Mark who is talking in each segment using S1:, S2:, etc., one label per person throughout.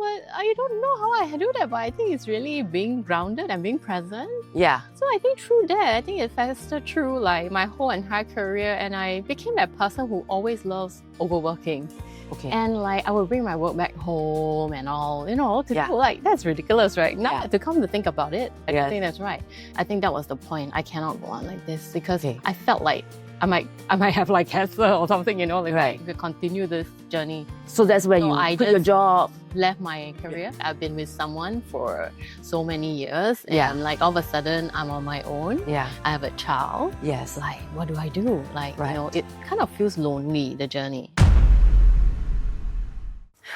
S1: but I don't know how I do that, but I think it's really being grounded and being present.
S2: Yeah.
S1: So I think through that, I think it festered through like my whole entire career, and I became that person who always loves overworking.
S2: Okay.
S1: And like I would bring my work back home and all, to
S2: Yeah.
S1: do, like that's ridiculous, right? Now
S2: Yeah.
S1: to come to think about it, I
S2: Yes.
S1: think that's right. I think that was the point. I cannot go on like this because
S2: Okay.
S1: I felt like I might have like cancer or something, like
S2: Right.
S1: to continue this journey.
S2: So that's where
S1: So
S2: you
S1: I
S2: quit your
S1: just
S2: job.
S1: Left my career. I've been with someone for so many years,
S2: Yeah.
S1: and like all of a sudden I'm on my own.
S2: Yeah.
S1: I have a child.
S2: Yes.
S1: Like, what do I do? Like,
S2: Right.
S1: it kind of feels lonely, the journey.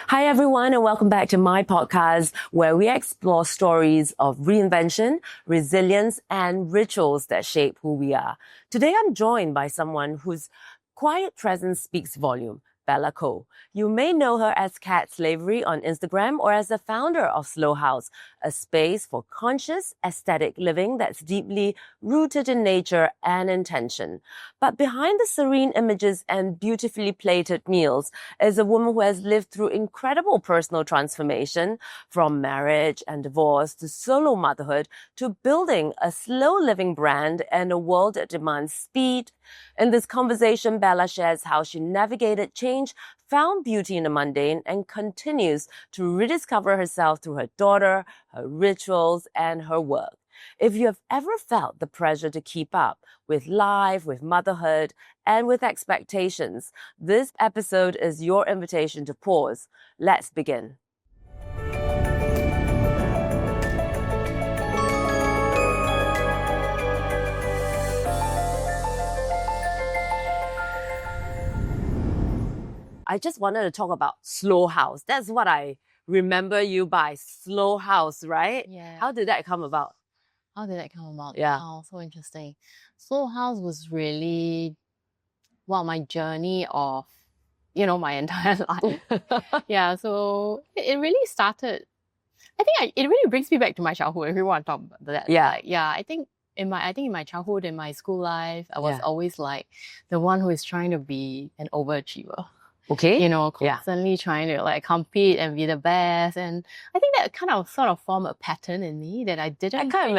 S2: Hi everyone, and welcome back to my podcast where we explore stories of reinvention, resilience, and rituals that shape who we are. Today I'm joined by someone whose quiet presence speaks volume. Bella Koh. You may know her as Cat Slavery on Instagram or as the founder of SLOWHOUSE, a space for conscious, aesthetic living that's deeply rooted in nature and intention. But behind the serene images and beautifully plated meals is a woman who has lived through incredible personal transformation, from marriage and divorce to solo motherhood to building a slow living brand and a world that demands speed. In this conversation, Bella shares how she navigated change, found beauty in the mundane, and continues to rediscover herself through her daughter, her rituals, and her work. If you have ever felt the pressure to keep up with life, with motherhood, and with expectations, this episode is your invitation to pause. Let's begin. I just wanted to talk about SLOWHOUSE. That's what I remember you by, SLOWHOUSE, right?
S1: Yeah.
S2: How did that come about?
S1: How did that come about?
S2: Yeah.
S1: Oh, so interesting. SLOWHOUSE was really, my journey of, my entire life. Yeah, so it really started, it really brings me back to my childhood. If you want to talk about that.
S2: Yeah.
S1: Like, yeah, I think in my childhood, in my school life, I was
S2: Yeah.
S1: always like the one who is trying to be an overachiever.
S2: Okay.
S1: Yeah. Constantly trying to like compete and be the best. And I think that kind of sort of formed a pattern in me that I didn't.
S2: I can't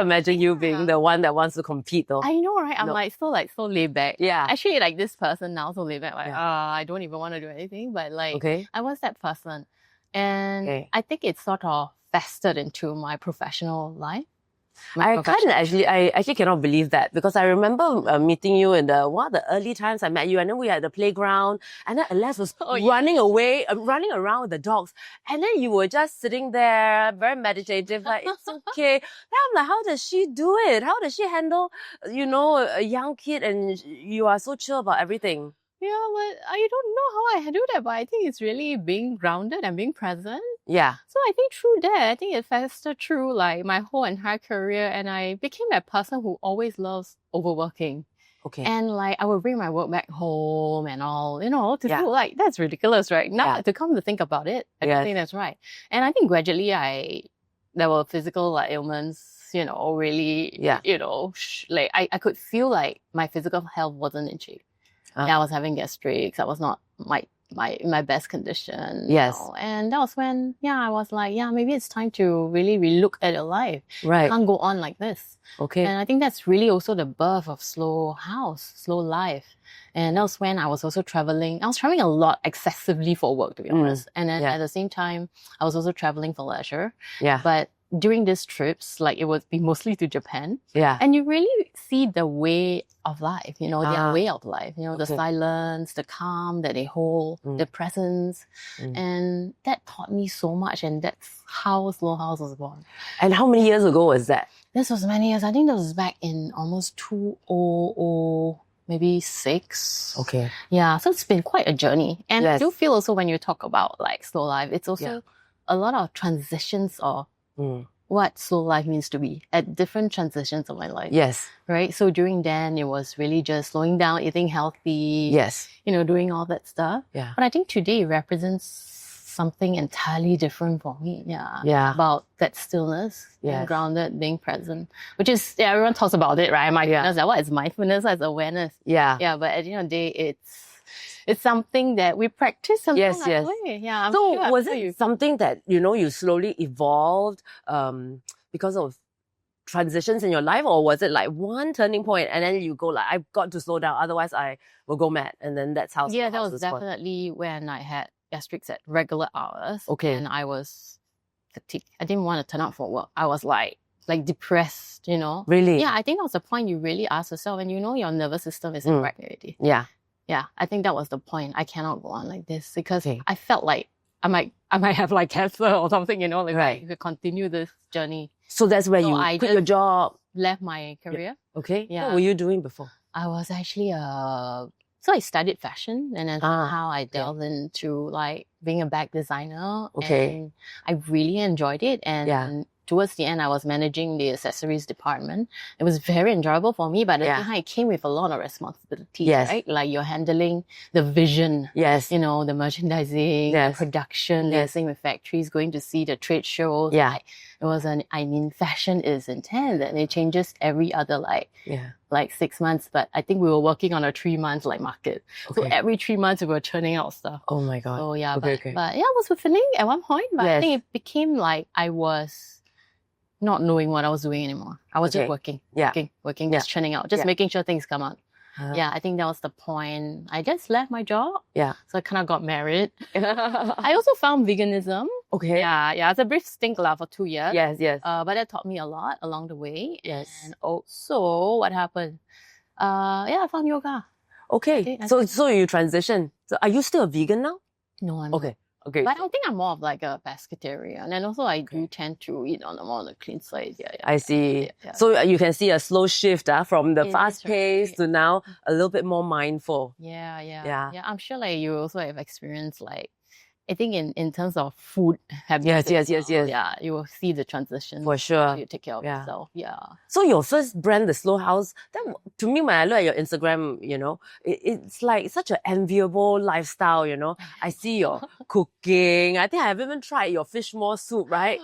S2: imagine you being the one that wants to compete though.
S1: I know, right? I'm
S2: No.
S1: so laid back.
S2: Yeah.
S1: Actually, like this person now, so laid back, like,
S2: Yeah.
S1: I don't even want to do anything. But like,
S2: Okay.
S1: I was that person. And
S2: Okay.
S1: I think it sort of festered into my professional life.
S2: I actually cannot believe that, because I remember meeting you in one of the early times I met you, and then we were at the playground, and then Alex was running around with the dogs, and then you were just sitting there, very meditative, like, it's okay. Then I'm like, how does she do it? How does she handle, a young kid, and you are so chill about everything?
S1: Yeah, but I don't know how I do that, but I think it's really being grounded and being present.
S2: Yeah.
S1: So I think through that, I think it festered through like my whole entire career, and I became that person who always loves overworking.
S2: Okay.
S1: And like I would bring my work back home and all, to
S2: Yeah.
S1: do, like that's ridiculous, right? Now
S2: Yeah.
S1: to come to think about it, I
S2: Yes.
S1: think that's right. And I think gradually there were physical like ailments, really,
S2: Yeah.
S1: like I could feel like my physical health wasn't in shape. Yeah, I was having gastrics. I was not in my best condition.
S2: Yes.
S1: And that was when, I was like, maybe it's time to really relook at your life.
S2: Right.
S1: Can't go on like this.
S2: Okay.
S1: And I think that's really also the birth of SLOWHOUSE, slow life. And that was when I was also traveling. I was traveling a lot, excessively for work, to be honest. And then at the same time, I was also traveling for leisure.
S2: Yeah.
S1: But during these trips, like it would be mostly to Japan.
S2: Yeah.
S1: And you really see the way of life, their way of life, the silence, the calm that they hold, the presence. And that taught me so much. And that's how SLOWHOUSE was born.
S2: And how many years ago was that?
S1: This was many years. I think that was back in almost 2000, maybe 6.
S2: Okay.
S1: Yeah. So it's been quite a journey. And I
S2: Yes.
S1: do feel also when you talk about like slow life, it's also a lot of transitions of what slow life means to be at different transitions of my life.
S2: Yes.
S1: Right? So during then, it was really just slowing down, eating healthy.
S2: Yes.
S1: Doing all that stuff.
S2: Yeah.
S1: But I think today it represents something entirely different for me. Yeah.
S2: Yeah.
S1: About that stillness, being
S2: Yes.
S1: grounded, being present, which is, everyone talks about it, right? Mindfulness, like, what is mindfulness? What is awareness?
S2: Yeah.
S1: Yeah, but at the end of the day, it's it's something that we practice along
S2: Yes,
S1: that
S2: yes.
S1: way. Yeah, I'm
S2: So
S1: sure,
S2: was it something that, you slowly evolved because of transitions in your life, or was it like one turning point and then you go like, I've got to slow down, otherwise I will go mad, and then that's how
S1: Yeah, that
S2: Slowhouse
S1: was
S2: born.
S1: definitely when I had gastrics at regular hours.
S2: Okay.
S1: And I was fatigued. I didn't want to turn up for work. I was like depressed,
S2: Really?
S1: Yeah, I think that was the point you really ask yourself, and your nervous system is in wreck already.
S2: Yeah.
S1: Yeah, I think that was the point. I cannot go on like this because
S2: Okay.
S1: I felt like I might have like cancer or something, like
S2: Right.
S1: I could continue this journey.
S2: So that's where
S1: So
S2: you
S1: I
S2: quit your
S1: just
S2: job.
S1: left my career.
S2: Okay.
S1: Yeah.
S2: What were you doing before?
S1: I was actually so I studied fashion, and then somehow I delved into like being a bag designer.
S2: Okay.
S1: And I really enjoyed it. And towards the end, I was managing the accessories department. It was very enjoyable for me, but at the same time, it came with a lot of responsibility, right? Like you're handling the vision, the merchandising, the production, liaising with factories, going to see the trade shows.
S2: Yeah.
S1: Like, fashion is intense, and it changes every other like 6 months. But I think we were working on a 3 months like market. Okay. So every 3 months we were churning out stuff.
S2: Oh my God.
S1: So yeah,
S2: but
S1: yeah, it was fulfilling at one point, but I think it became like I was not knowing what I was doing anymore. I was just working, just churning out, just making sure things come out. Yeah, I think that was the point. I just left my job. Yeah. So I kind of got married. I also found veganism.
S2: Okay.
S1: Yeah. It's a brief stink for 2 years.
S2: Yes.
S1: But that taught me a lot along the way.
S2: Yes.
S1: And also, what happened? I found yoga.
S2: Okay. So you transitioned. So are you still a vegan now?
S1: No, I'm
S2: not. Okay.
S1: But I think I'm more of like a pescatarian. And also I do tend to eat on the clean side. Yeah.
S2: I see. Yeah. So you can see a slow shift from the fast pace to now a little bit more mindful.
S1: Yeah. I'm sure like you also have experienced like, I think in terms of food habits.
S2: Yes.
S1: Yeah, you will see the transition.
S2: For sure.
S1: You take care of yourself. Yeah.
S2: So your first brand, the SLOWHOUSE, that to me when I look at your Instagram, it's like such an enviable lifestyle, I see your cooking. I think I haven't even tried your fish maw soup, right?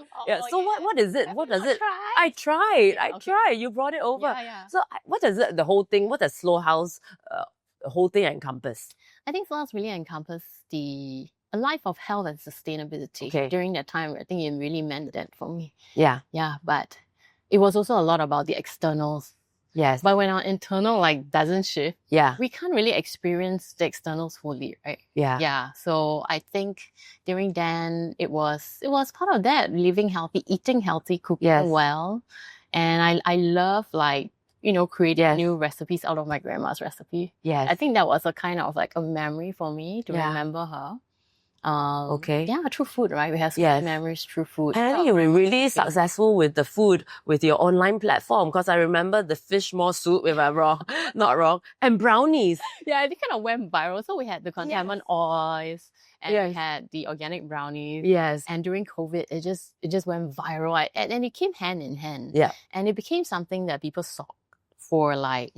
S2: So what is it? What does it? I tried. You brought it over.
S1: Yeah.
S2: So what does it, the whole thing, what does SLOWHOUSE, the whole thing encompass?
S1: I think SLOWHOUSE really encompass a life of health and sustainability.
S2: Okay.
S1: During that time, I think it really meant that for me.
S2: Yeah.
S1: Yeah, but it was also a lot about the externals.
S2: Yes.
S1: But when our internal doesn't shift, we can't really experience the externals fully, right?
S2: Yeah.
S1: Yeah. So I think during then it was part of that, living healthy, eating healthy, cooking well. And I love creating new recipes out of my grandma's recipe.
S2: Yes.
S1: I think that was a kind of like a memory for me to remember her. Through food, right? We have memories through food.
S2: And I think you were really successful with the food, with your online platform, because I remember the fish maw soup, if I'm not wrong, and brownies.
S1: Yeah, it kind of went viral. So we had the containment oils, and we had the organic brownies.
S2: Yes.
S1: And during COVID, it just went viral. And it came hand in hand.
S2: Yeah.
S1: And it became something that people sought for a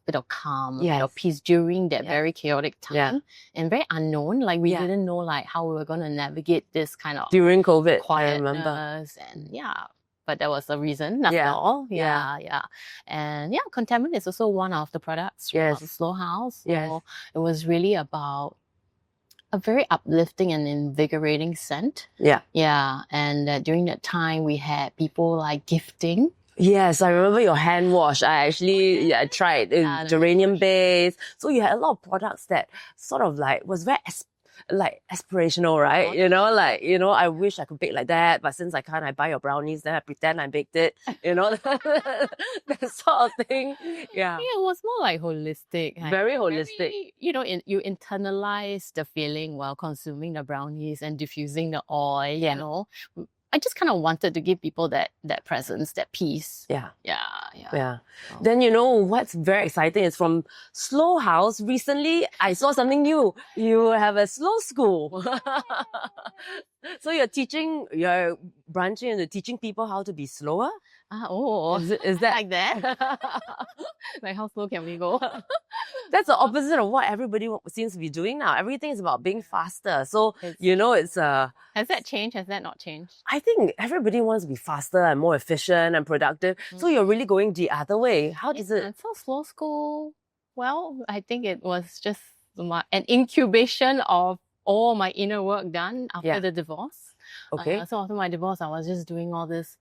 S1: bit of calm, a bit of peace during that very chaotic time and very unknown. Like we didn't know how we were going to navigate this kind of
S2: during COVID.
S1: Quietness,
S2: I remember.
S1: And but there was a reason. That's all. Yeah. And containment is also one of the products from SLOWHOUSE. So it was really about a very uplifting and invigorating scent. Yeah. Yeah. And during that time, we had people gifting.
S2: Yes, I remember your hand wash. I actually I tried geranium based. So you had a lot of products that sort of was very aspirational, right? I wish I could bake like that, but since I can't, I buy your brownies, then I pretend I baked it, that sort of thing. Yeah.
S1: Yeah, it was more holistic.
S2: Very holistic.
S1: You internalize the feeling while consuming the brownies and diffusing the oil, I just kind of wanted to give people that presence, that peace.
S2: Yeah.
S1: Oh.
S2: Then what's very exciting is from SLOWHOUSE. Recently, I saw something new. You have a slow school. So you're branching into teaching people how to be slower? Is that
S1: like that? How slow can we go?
S2: That's the opposite of what everybody seems to be doing now. Everything is about being faster. So, it's
S1: has that changed? Has that not changed?
S2: I think everybody wants to be faster and more efficient and productive. So you're really going the other way. How does it?
S1: So SLOWSCHOOL, well, I think it was just an incubation of all my inner work done after the divorce.
S2: Okay.
S1: So after my divorce, I was just doing all this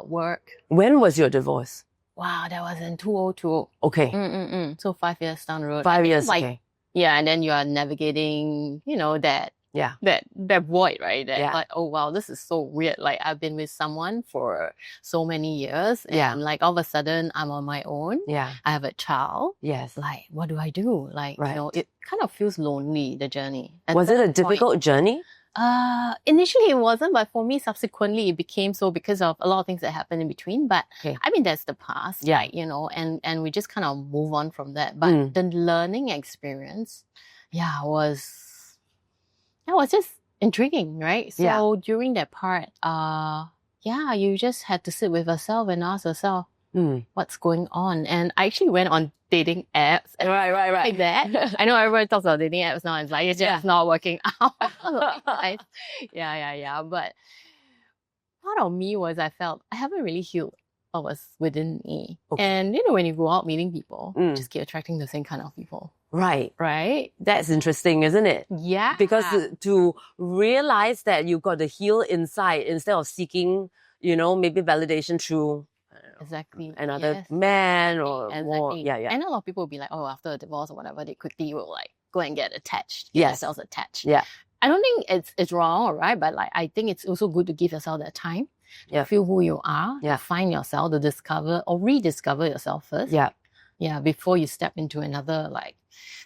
S1: work.
S2: When was your divorce?
S1: Wow, that was in 2002.
S2: Okay.
S1: So 5 years down the road.
S2: 5 years,
S1: like,
S2: okay.
S1: Yeah, and then you are navigating, that void, right? That like, oh wow, this is so weird. Like I've been with someone for so many years, and like all of a sudden I'm on my own.
S2: Yeah.
S1: I have a child.
S2: Yes.
S1: Like, what do I do? Like, it kind of feels lonely, the journey.
S2: Was it a difficult journey?
S1: Initially it wasn't, but for me, subsequently it became so because of a lot of things that happened in between. But I mean, that's the past, right? And we just kind of move on from that. But the learning experience, was just intriguing, right? So during that part, you just had to sit with yourself and ask yourself, what's going on? And I actually went on dating apps.
S2: Right.
S1: Like that. I know everybody talks about dating apps now. It's like, it's just not working out. Yeah. But part of me was I felt I haven't really healed what was within me. Okay. And, when you go out meeting people, you just keep attracting the same kind of people.
S2: Right.
S1: Right?
S2: That's interesting, isn't it?
S1: Yeah.
S2: Because to realize that you've got to heal inside instead of seeking, maybe validation through another man or more. Yeah.
S1: And a lot of people will be like, oh, after a divorce or whatever, they quickly will like go and get attached.
S2: Get
S1: themselves attached.
S2: Yeah.
S1: I don't think it's wrong or right, but like I think it's also good to give yourself that time to feel who you are, to find yourself, to discover or rediscover yourself first.
S2: Yeah.
S1: Yeah, before you step into another like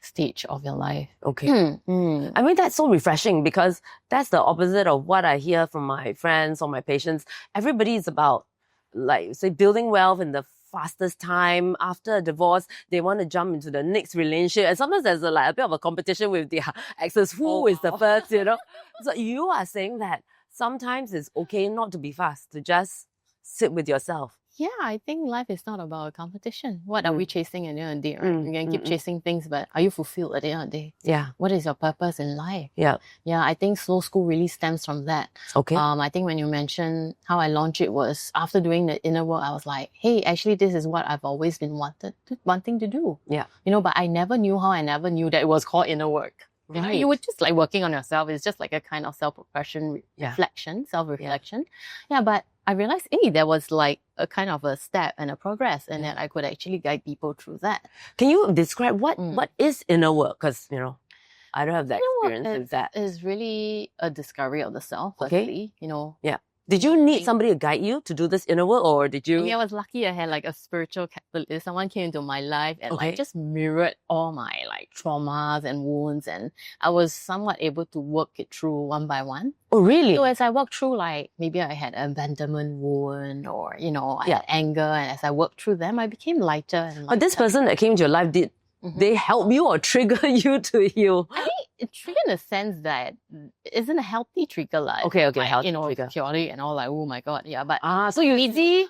S1: stage of your life.
S2: Okay. I mean, that's so refreshing because that's the opposite of what I hear from my friends or my patients. Everybody is about, like, say, building wealth in the fastest time. After a divorce, they want to jump into the next relationship. And sometimes there's a bit of a competition with their exes. Who is the first, So you are saying that sometimes it's okay not to be fast, to just sit with yourself.
S1: Yeah, I think life is not about a competition. What are we chasing at the end of the day, right? You can keep chasing things, but are you fulfilled at the end of the day?
S2: Yeah.
S1: What is your purpose in life?
S2: Yeah.
S1: Yeah, I think Slow School really stems from that.
S2: Okay.
S1: I think when you mentioned how I launched it was after doing the inner work, I was like, hey, actually this is what I've always been wanting to do.
S2: Yeah.
S1: But I never knew that it was called inner work.
S2: Right.
S1: You were just like working on yourself. It's just like a kind of self-reflection, self-reflection. Yeah, but I realized, hey, there was like a kind of a step and a progress, and that I could actually guide people through that.
S2: Can you describe what is inner work? Because, I don't have that experience with that.
S1: It's really a discovery of the self, firstly,
S2: Yeah. Did you need somebody to guide you to do this inner work, or did you?
S1: Yeah, I was lucky. I had like a spiritual catalyst. Someone came into my life and like just mirrored all my like traumas and wounds, and I was somewhat able to work it through one by one.
S2: Oh, really?
S1: So as I walked through, like maybe I had an abandonment wound, or I had anger, and as I worked through them, I became lighter and lighter.
S2: But this person that came into your life, did they help you or trigger you to heal?
S1: I think it triggered in a sense that it isn't a healthy trigger, like
S2: okay,
S1: like,
S2: healthy trigger.
S1: Chaotic and all, like, oh my god, yeah. But
S2: so you
S1: easy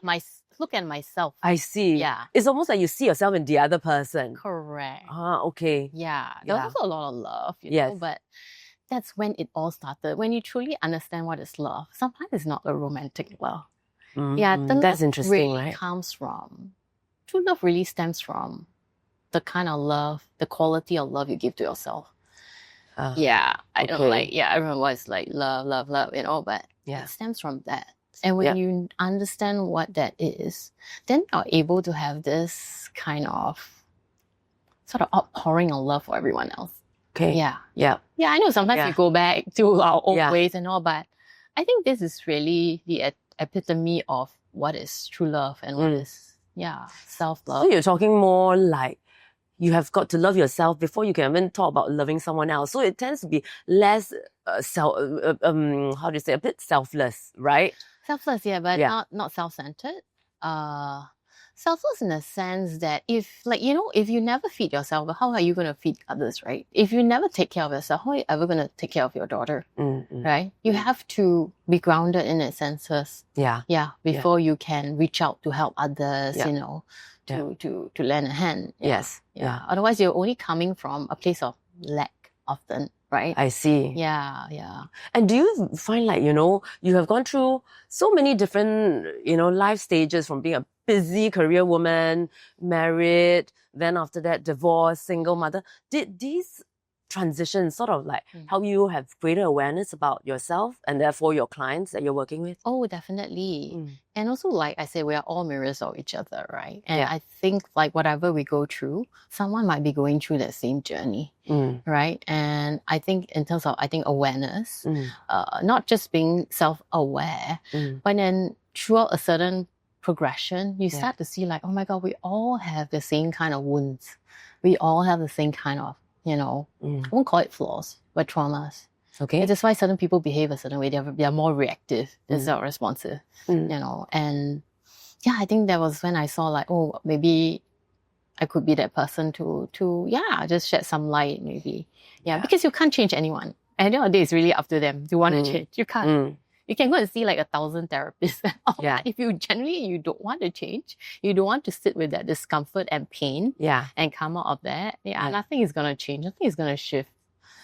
S1: look at myself.
S2: I see.
S1: Yeah,
S2: it's almost like you see yourself in the other person.
S1: Correct.
S2: Okay.
S1: Yeah, there was also a lot of love, know, but that's when it all started. When you truly understand what is love, sometimes it's not a romantic love. Yeah,
S2: that's interesting,
S1: really
S2: right?
S1: Comes from true love. Really stems from the kind of love, the quality of love you give to yourself. I don't everyone was like love, but it stems from that. And when you understand what that is, then you're able to have this kind of sort of outpouring of love for everyone else.
S2: Okay.
S1: Yeah, I know sometimes we go back to our old ways and all, but I think this is really the epitome of what is true love and what is, self-love.
S2: So you're talking more like you have got to love yourself before you can even talk about loving someone else. So it tends to be less a bit selfless, right?
S1: Selfless, but not self-centered. Selfless in the sense that if you never feed yourself, how are you going to feed others, right? If you never take care of yourself, how are you ever going to take care of your daughter, right? You have to be grounded in its senses. Before you can reach out to help others, to lend a hand. Otherwise, you're only coming from a place of lack often, right?
S2: I see.
S1: Yeah.
S2: And do you find like, you have gone through so many different, life stages, from being a busy career woman, married, then after that, divorced, single mother. Did these transition sort of like help you have greater awareness about yourself and therefore your clients that you're working with?
S1: Oh, definitely. And also, like I said, we are all mirrors of each other, right? And
S2: Yeah.
S1: I think like whatever we go through, someone might be going through that same journey, right? And I think in terms of, awareness, not just being self-aware, but then throughout a certain progression, you start to see like, oh my God, we all have the same kind of wounds. We all have the same kind of, I won't call it flaws, but traumas.
S2: Okay.
S1: And that's why certain people behave a certain way. They are more reactive instead of responsive, And yeah, I think that was when I saw like, oh, maybe I could be that person to just shed some light maybe. Yeah, because you can't change anyone. At the end of the day, it's really up to them to want to change. You can't. You can go and see like 1,000 therapists. If you generally don't want to change, you don't want to sit with that discomfort and pain and come out of that, nothing is going to change. Nothing is going to shift.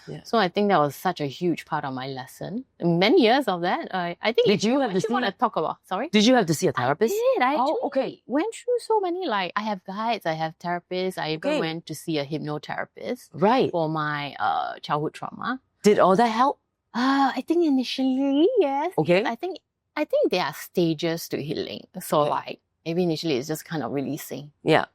S1: Yeah. So I think that was such a huge part of my lesson. Many years of that, I think.
S2: Did you have to
S1: want to talk about? Sorry.
S2: Did you have to see a therapist?
S1: I did. I actually went through so many. Like I have guides, I have therapists. I even went to see a hypnotherapist.
S2: Right.
S1: For my childhood trauma.
S2: Did all that help?
S1: I think initially yes.
S2: Okay.
S1: I think there are stages to healing. So like maybe initially it's just kind of releasing. Yeah.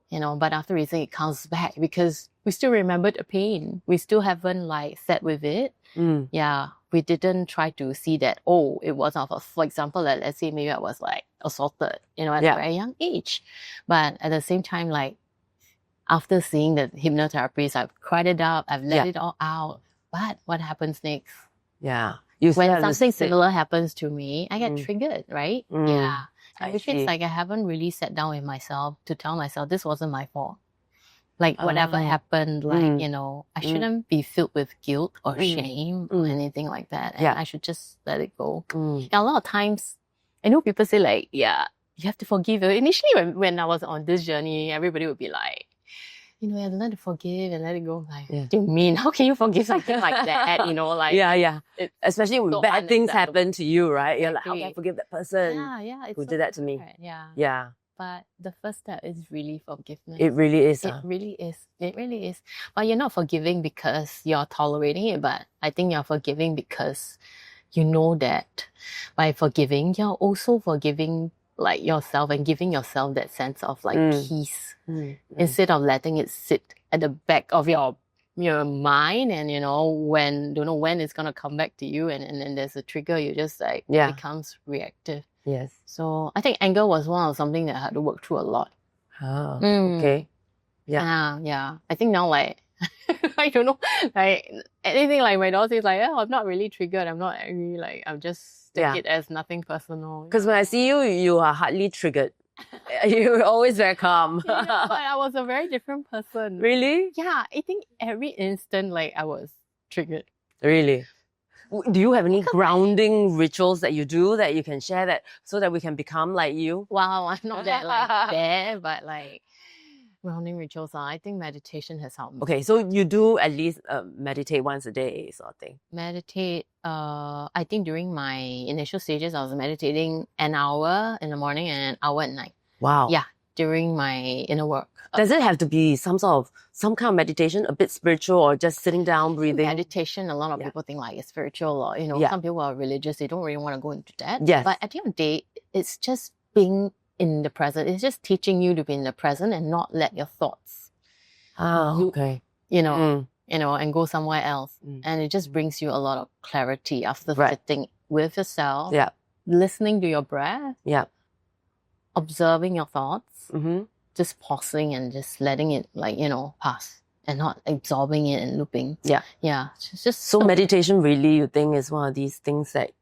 S1: But after releasing it comes back because we still remember the pain. We still haven't like sat with it. Yeah. We didn't try to see that, it was for example, let's say maybe I was like assaulted, at a very young age. But at the same time, like after seeing the hypnotherapist, I've cried it up, I've let it all out. But what happens next?
S2: Yeah.
S1: When something similar happens to me, I get triggered, right? Yeah. And which means like I haven't really sat down with myself to tell myself this wasn't my fault. Like whatever happened, like, I shouldn't be filled with guilt or shame or anything like that. And I should just let it go. And a lot of times, I know people say like, you have to forgive. Initially when I was on this journey, everybody would be like, you have to learn to forgive and let it go. Like, what do you mean? How can you forgive something like that? Like,
S2: especially when
S1: so
S2: bad things happen to you, right? You're like, how can I forgive that person who did that to me? Yeah.
S1: But the first step is really forgiveness.
S2: It really is.
S1: It really is. It really is. But you're not forgiving because you're tolerating it, but I think you're forgiving because you know that by forgiving, you're also forgiving like yourself and giving yourself that sense of like peace instead of letting it sit at the back of your mind and don't know when it's gonna come back to you and then there's a trigger, you just like becomes reactive.
S2: Yes.
S1: So I think anger was one of something that I had to work through a lot.
S2: Oh, okay. Yeah.
S1: Yeah. I think now like I don't know, like anything like my daughter says like, I'm not really triggered, I'm not angry, like I'm just take it as nothing personal.
S2: Because when I see you, you are hardly triggered. You're always very calm.
S1: But I was a very different person.
S2: Really?
S1: Yeah, I think every instant like I was triggered.
S2: Really? Do you have any grounding rituals that you do that you can share that so that we can become like you?
S1: Wow, I'm not that like there, but like grounding rituals. I think meditation has helped me.
S2: Okay, so you do at least meditate once a day sort of thing.
S1: Meditate. I think during my initial stages, I was meditating an hour in the morning and an hour at night.
S2: Wow.
S1: Yeah, during my inner work.
S2: Does it have to be some kind of meditation, a bit spiritual, or just sitting down, breathing?
S1: Meditation, a lot of people think like it's spiritual, or some people are religious, they don't really want to go into that.
S2: Yes.
S1: But at the end of the day, it's just being in the present. It's just teaching you to be in the present and not let your thoughts
S2: okay.
S1: And go somewhere else. And it just brings you a lot of clarity after sitting with yourself, listening to your breath, observing your thoughts, just pausing and just letting it pass and not absorbing it and looping. Yeah. It's just
S2: so meditation really, you think, is one of these things that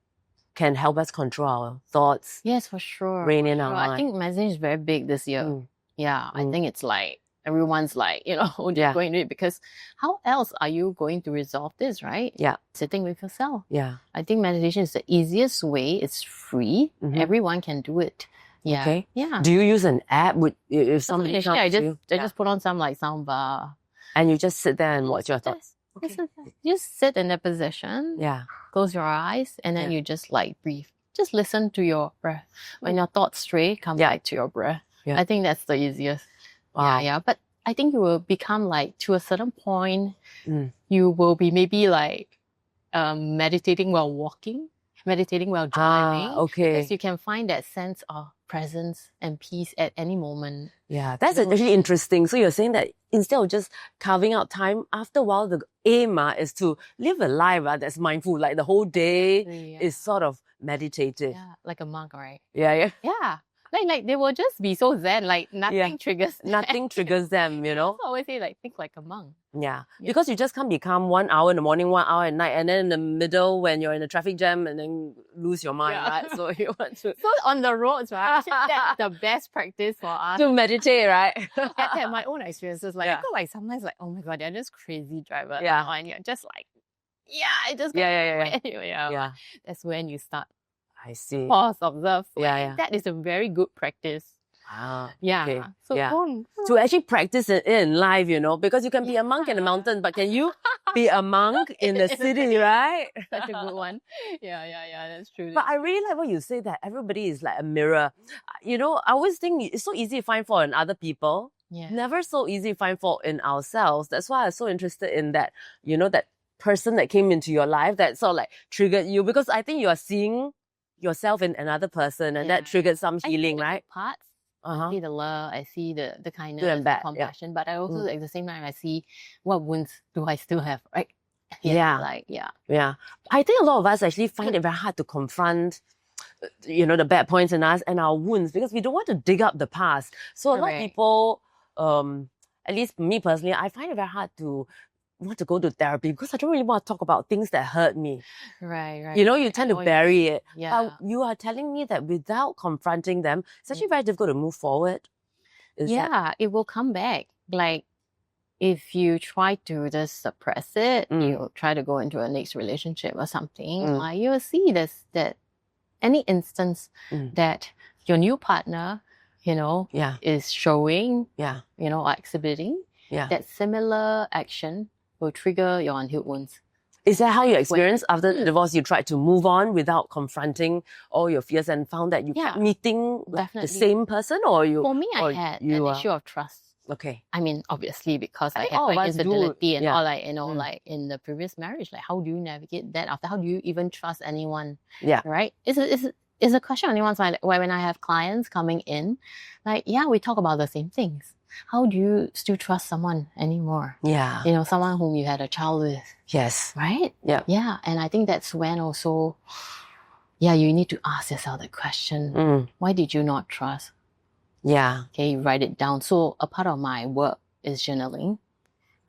S2: can help us control our thoughts?
S1: Yes, for sure.
S2: Rein in our mind.
S1: I think meditation is very big this year. Yeah, I think it's like everyone's like, going to it because how else are you going to resolve this, right? Yeah. Sitting with yourself. Yeah. I think meditation is the easiest way. It's free. Everyone can do it. Yeah.
S2: Okay.
S1: Yeah.
S2: Do you use an app? If somebody
S1: I just put on some like sound bar.
S2: And you just sit there and watch your thoughts.
S1: Okay. Just sit in that position. Yeah. Close your eyes and then you just like breathe. Just listen to your breath. When your thoughts stray, come back to your breath. Yeah. I think that's the easiest. Wow. Yeah. But I think you will become like, to a certain point,
S2: Mm.
S1: you will be maybe like meditating while walking, meditating while driving.
S2: Okay.
S1: Because you can find that sense of presence and peace at any moment.
S2: Yeah, that's actually interesting. So you're saying that instead of just carving out time, after a while, the aim is to live a life that's mindful. Like the whole day is sort of meditative.
S1: Yeah, like a monk, right?
S2: Yeah.
S1: Yeah. Like they will just be so zen, like nothing triggers them.
S2: Nothing triggers them, you know?
S1: I always say, like, think like a monk.
S2: Yeah. Because you just can't become 1 hour in the morning, 1 hour at night, and then in the middle when you're in a traffic jam and then lose your mind, right? So you want to...
S1: So on the roads, right? Actually, that's the best practice for us.
S2: To meditate, right?
S1: I had my own experiences. Like, I feel like sometimes, like, oh my God, they're just crazy drivers.
S2: Yeah.
S1: And you're just like, I just...
S2: Yeah.
S1: That's when you start.
S2: I see.
S1: Pause, observe.
S2: Yeah.
S1: That is a very good practice.
S2: Okay.
S1: So
S2: to actually practice it in life, you know, because you can be a monk in the mountain, but can you be a monk in the city, right?
S1: Such a good one. Yeah, that's true.
S2: But I really like what you say, that everybody is like a mirror. You know, I always think it's so easy to find fault in other people.
S1: Yeah.
S2: Never so easy to find fault in ourselves. That's why I'm so interested in that, you know, that person that came into your life that sort of like triggered you, because I think you are seeing yourself in another person, and that triggered some healing, right?
S1: Parts. I see the love, I see the kindness,
S2: good and bad,
S1: the compassion, but I also at the same time I see what wounds do I still have, right? I
S2: think a lot of us actually find it very hard to confront, you know, the bad points in us and our wounds, because we don't want to dig up the past. So a lot of people, at least for me personally, I find it very hard to want to go to therapy because I don't really want to talk about things that hurt me.
S1: Right.
S2: You know, you tend to bury it.
S1: Yeah.
S2: But you are telling me that without confronting them, it's actually very difficult to move forward.
S1: It will come back. Like, if you try to just suppress it, you try to go into a next relationship or something, you will see this, that any instance that your new partner, you know, is showing, you know, or exhibiting, that similar action will trigger your unhealed wounds.
S2: Is that how you experienced after the divorce? You tried to move on without confronting all your fears and found that you kept meeting the same person, or you?
S1: For me, I had an issue of trust.
S2: Okay.
S1: I mean, obviously, because I had like infidelity and all, like, you know, like in the previous marriage, like how do you navigate that after? How do you even trust anyone? Yeah. Right? It's a question on anyone's mind. Like, when I have clients coming in, like, we talk about the same things. How do you still trust someone anymore? Yeah. You know, someone whom you had a child with.
S2: Yes.
S1: Right? Yeah. And I think that's when also, you need to ask yourself that question. Why did you not trust? Yeah. Okay, you write it down. So a part of my work is journaling.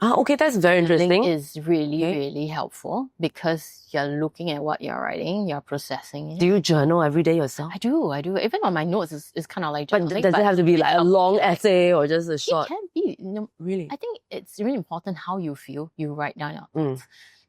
S2: Okay, that's very interesting.
S1: Journaling is really helpful because you're looking at what you're writing, you're processing it.
S2: Do you journal every day yourself?
S1: I do. Even on my notes, it's kind of like journaling.
S2: But does it have to be like a long essay or just a short?
S1: It can be. You know,
S2: really?
S1: I think it's really important how you feel. You write down your thoughts.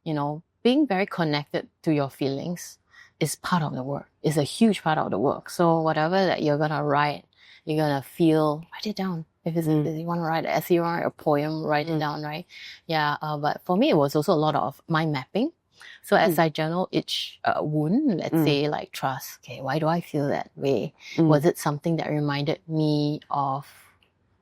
S1: You know, being very connected to your feelings is part of the work. It's a huge part of the work. So whatever that you're going to write, you're going to feel, write it down. If you want to write an essay or a poem, write it down, right? Yeah, but for me, it was also a lot of mind mapping. So as I journal each wound, let's say like trust, okay, why do I feel that way? Was it something that reminded me of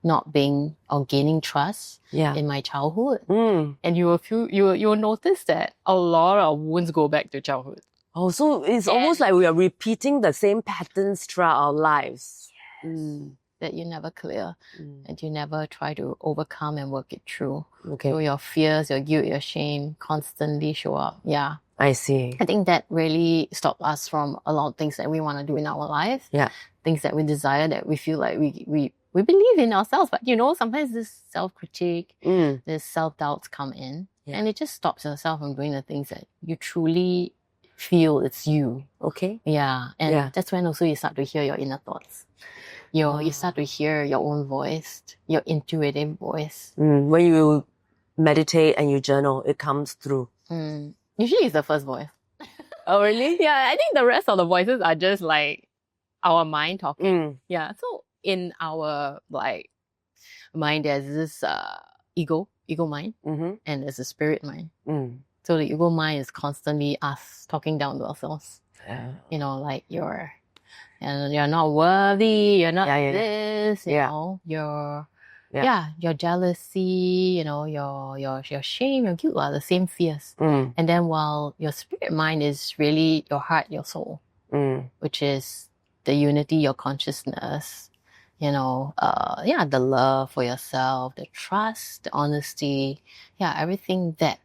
S1: not being or gaining trust in my childhood? And you will notice that a lot of wounds go back to childhood.
S2: Oh, so it's almost like we are repeating the same patterns throughout our lives.
S1: Yes. That you never clear and you never try to overcome and work it through.
S2: Okay.
S1: So your fears, your guilt, your shame constantly show up. Yeah.
S2: I see.
S1: I think that really stopped us from a lot of things that we want to do in our life. Yeah. Things that we desire, that we feel like we believe in ourselves. But you know, sometimes this self-critique, this self-doubts come in and it just stops yourself from doing the things that you truly feel it's you. Okay. Yeah. And that's when also you start to hear your inner thoughts. You start to hear your own voice, your intuitive voice.
S2: When you meditate and you journal, it comes through.
S1: Usually it's the first voice.
S2: Oh, really?
S1: Yeah, I think the rest of the voices are just like our mind talking. Yeah, so in our like mind, there's this ego mind, and there's a spirit mind. So the ego mind is constantly us talking down to ourselves. You know, like you're not worthy, you're not this, you know, you're your jealousy, your shame, your guilt are the same fears. And then while your spirit mind is really your heart, your soul, which is the unity, your consciousness, the love for yourself, the trust, the honesty, everything that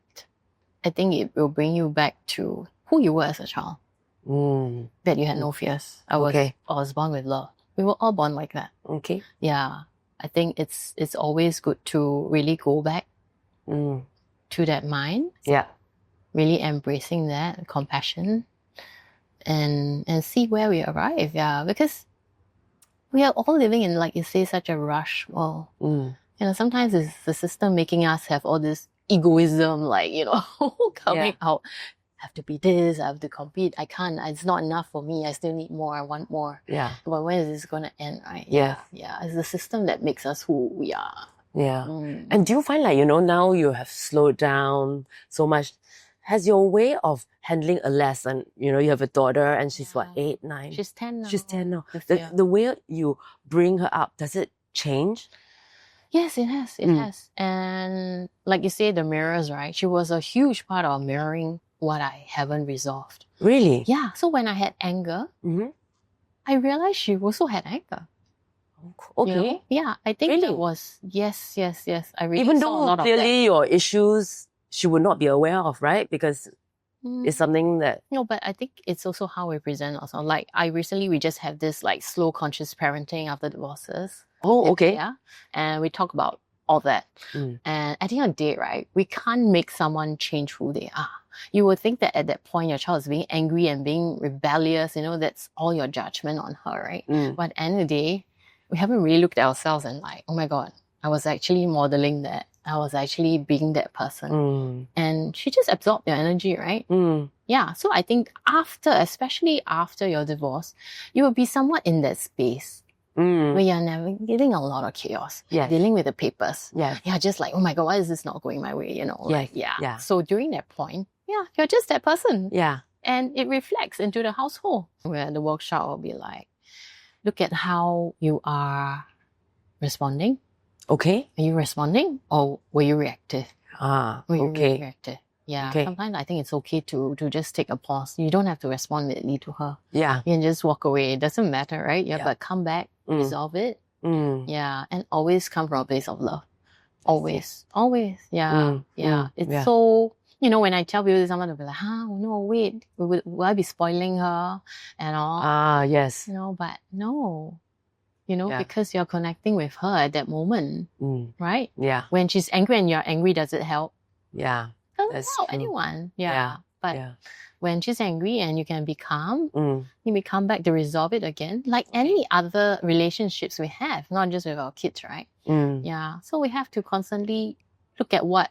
S1: I think it will bring you back to who you were as a child. That you had no fears. I was born with love. We were all born like that.
S2: Okay.
S1: Yeah. I think it's always good to really go back to that mind.
S2: Yeah.
S1: Really embracing that compassion and see where we arrive. Yeah. Because we are all living in, like you say, such a rush world. Sometimes it's the system making us have all this egoism, coming out. I have to be this, I have to compete, I can't, it's not enough for me, I still need more, I want more.
S2: Yeah.
S1: But when is this going to end, right?
S2: Yeah.
S1: Yeah. It's the system that makes us who we are.
S2: Yeah. And do you find like, now you have slowed down so much? Has your way of handling a lesson, you have a daughter and she's 8, 9?
S1: She's 10 now.
S2: She's 10 now. The way you bring her up, does it change?
S1: Yes, it has. It has. And like you say, the mirrors, right? She was a huge part of mirroring what I haven't resolved.
S2: Really?
S1: Yeah. So when I had anger, I realized she also had anger.
S2: Okay.
S1: Yeah. I think
S2: really?
S1: It was, yes. I really
S2: Even
S1: saw a lot
S2: though
S1: of that.
S2: clearly your issues, she would not be aware of, right? Because it's something that...
S1: No, but I think it's also how we present also. Like we just had this like slow conscious parenting after divorces.
S2: Oh, okay.
S1: Yeah. And we talk about all that. And at the end of the day, right, we can't make someone change who they are. You would think that at that point your child is being angry and being rebellious, that's all your judgment on her, right? But at the end of the day, we haven't really looked at ourselves and like, oh my God, I was actually modeling that. I was actually being that person. And she just absorbed your energy, right? Yeah. So I think especially after your divorce, you will be somewhat in that space. Where you're navigating a lot of chaos, dealing with the papers. You're just like, oh my God, why is this not going my way? So during that point, you're just that person. And it reflects into the household. Where the workshop will be like, look at how you are responding.
S2: Okay.
S1: Are you responding or were you reactive?
S2: Were
S1: you
S2: okay.
S1: reactive? Yeah. Okay. Sometimes I think it's okay to just take a pause. You don't have to respond immediately to her.
S2: Yeah.
S1: You can just walk away. It doesn't matter, right? But come back, resolve it. Yeah. And always come from a place of love. Always. Always. Yeah. It's so, when I tell people, someone will be like, no, wait, will I be spoiling her and all?
S2: Yes.
S1: But no. Because you're connecting with her at that moment, right? Yeah. When she's angry and you're angry, does it help?
S2: Yeah.
S1: Doesn't help anyone. But when she's angry and you can be calm, you may come back to resolve it again. Like any other relationships we have, not just with our kids, right? Yeah. So we have to constantly look at what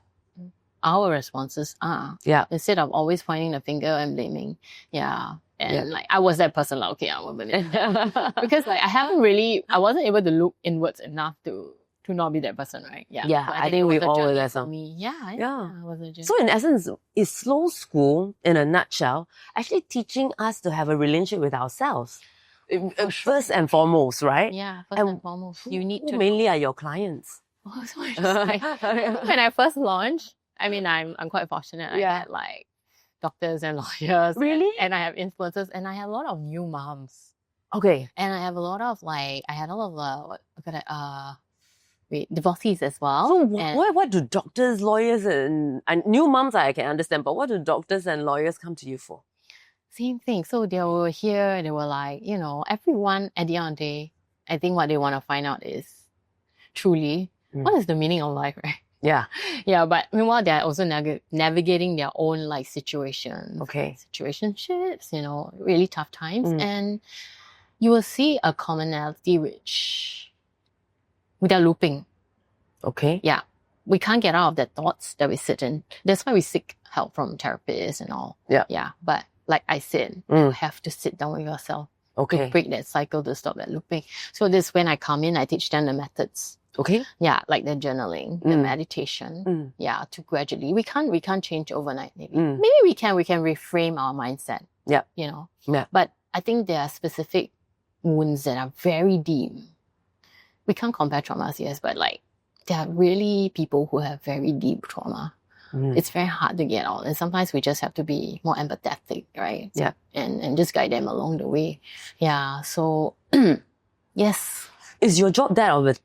S1: our responses are. Yeah. Instead of always pointing the finger and blaming. Yeah. And like, I was that person, like, okay, I won't believe it. Because like, I wasn't able to look inwards enough to not be that person, right? Yeah.
S2: Yeah, I think we all were that.
S1: Yeah. It was a journey.
S2: So in essence, is Slow School, in a nutshell, actually teaching us to have a relationship with ourselves? First and foremost, right?
S1: Yeah, first and foremost. You need to...
S2: mainly are your clients?
S1: So when I first launched, I mean, I'm quite fortunate. I had like doctors and lawyers.
S2: Really?
S1: And I have influencers and I have a lot of new moms.
S2: Okay.
S1: And I have a lot of divorcees as well.
S2: So what do doctors, lawyers, and new moms I can understand, but what do doctors and lawyers come to you for?
S1: Same thing. So they were here, they were like, everyone at the end of the day, I think what they want to find out is truly, what is the meaning of life, right?
S2: Yeah.
S1: Yeah, but meanwhile, they're also navigating their own like situations.
S2: Okay.
S1: Situationships, really tough times. And you will see a commonality without looping.
S2: Okay.
S1: Yeah. We can't get out of the thoughts that we sit in. That's why we seek help from therapists and all. Yeah. Yeah. But like I said, you have to sit down with yourself.
S2: Okay.
S1: To break that cycle, to stop that looping. So this, when I come in, I teach them the methods.
S2: Okay.
S1: Yeah, like the journaling, the meditation. Yeah, to gradually. We can't change overnight, maybe. Maybe we can reframe our mindset.
S2: Yeah.
S1: Yeah. But I think there are specific wounds that are very deep. We can't compare traumas, yes, but like there are really people who have very deep trauma. It's very hard to get out. And sometimes we just have to be more empathetic, right?
S2: Yeah.
S1: And just guide them along the way. Yeah. So, yes.
S2: Is your job that of a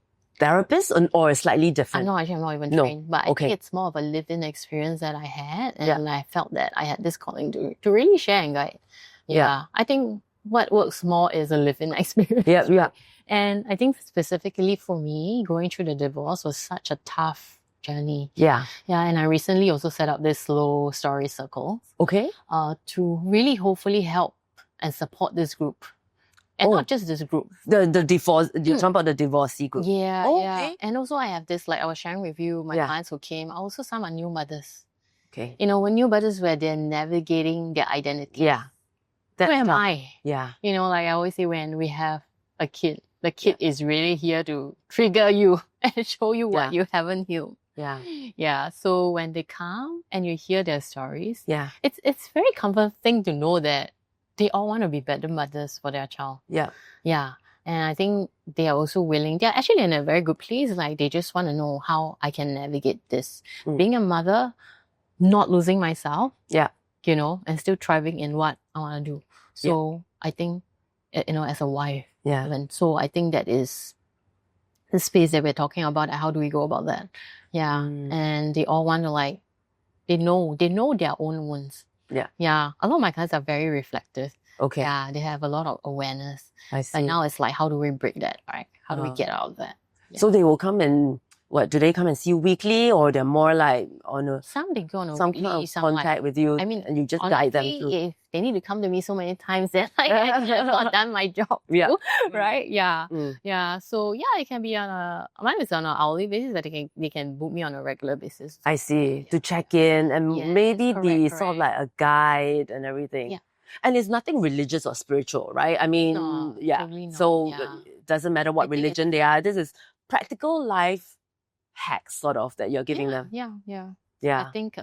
S2: therapist or slightly different?
S1: Actually, I'm not even
S2: No.
S1: trained. But I
S2: Okay.
S1: think it's more of a lived-in experience that I had. And I felt that I had this calling to really share and guide. Yeah. I think what works more is a lived-in experience.
S2: Yeah.
S1: And I think specifically for me, going through the divorce was such a tough journey.
S2: Yeah.
S1: Yeah, and I recently also set up this slow story circle.
S2: Okay.
S1: To really hopefully help and support this group. And not just this group.
S2: The divorce, you're talking about the divorcee group.
S1: Yeah, yeah.
S2: Okay.
S1: And also I have this, like I was sharing with you, my clients who came, also some are new mothers.
S2: Okay.
S1: You know, when new mothers where they're navigating their identity.
S2: Yeah.
S1: Who am I?
S2: Yeah.
S1: You know, like I always say when we have a kid, the kid is really here to trigger you and show you what you haven't healed.
S2: Yeah.
S1: Yeah. So when they come and you hear their stories, it's very comforting to know that they all want to be better mothers for their child.
S2: Yeah.
S1: Yeah. And I think they are also willing. They're actually in a very good place. Like they just want to know how I can navigate this. Being a mother, not losing myself.
S2: Yeah.
S1: You know, and still thriving in what I want to do. So I think, you know, as a wife.
S2: Yeah.
S1: And so I think that is the space that we're talking about. How do we go about that? Yeah. And they all want to like, they know their own wounds.
S2: Yeah.
S1: Yeah. A lot of my clients are very reflective.
S2: Okay.
S1: Yeah. They have a lot of awareness.
S2: I see.
S1: But now it's like, how do we break that, right? How do we get out of that? Yeah.
S2: So they will come and, do they come and see you weekly or they're more like on a...
S1: Some they go on a
S2: some
S1: weekly,
S2: kind of
S1: some
S2: contact
S1: like,
S2: with you,
S1: I mean,
S2: and you just guide them
S1: honestly,
S2: through.
S1: if they need to come to me so many times, then like, I have not done my job.
S2: Yeah.
S1: Right? Yeah. Yeah. So yeah, it can be mine is on an hourly basis that they can book me on a regular basis.
S2: I see. To check in and maybe be
S1: correct.
S2: sort of like a guide and everything.
S1: Yeah.
S2: And it's nothing religious or spiritual, right? I mean,
S1: totally not.
S2: So it doesn't matter what religion they are. This is practical life hacks sort of that you're giving them.
S1: Yeah.
S2: Yeah.
S1: I think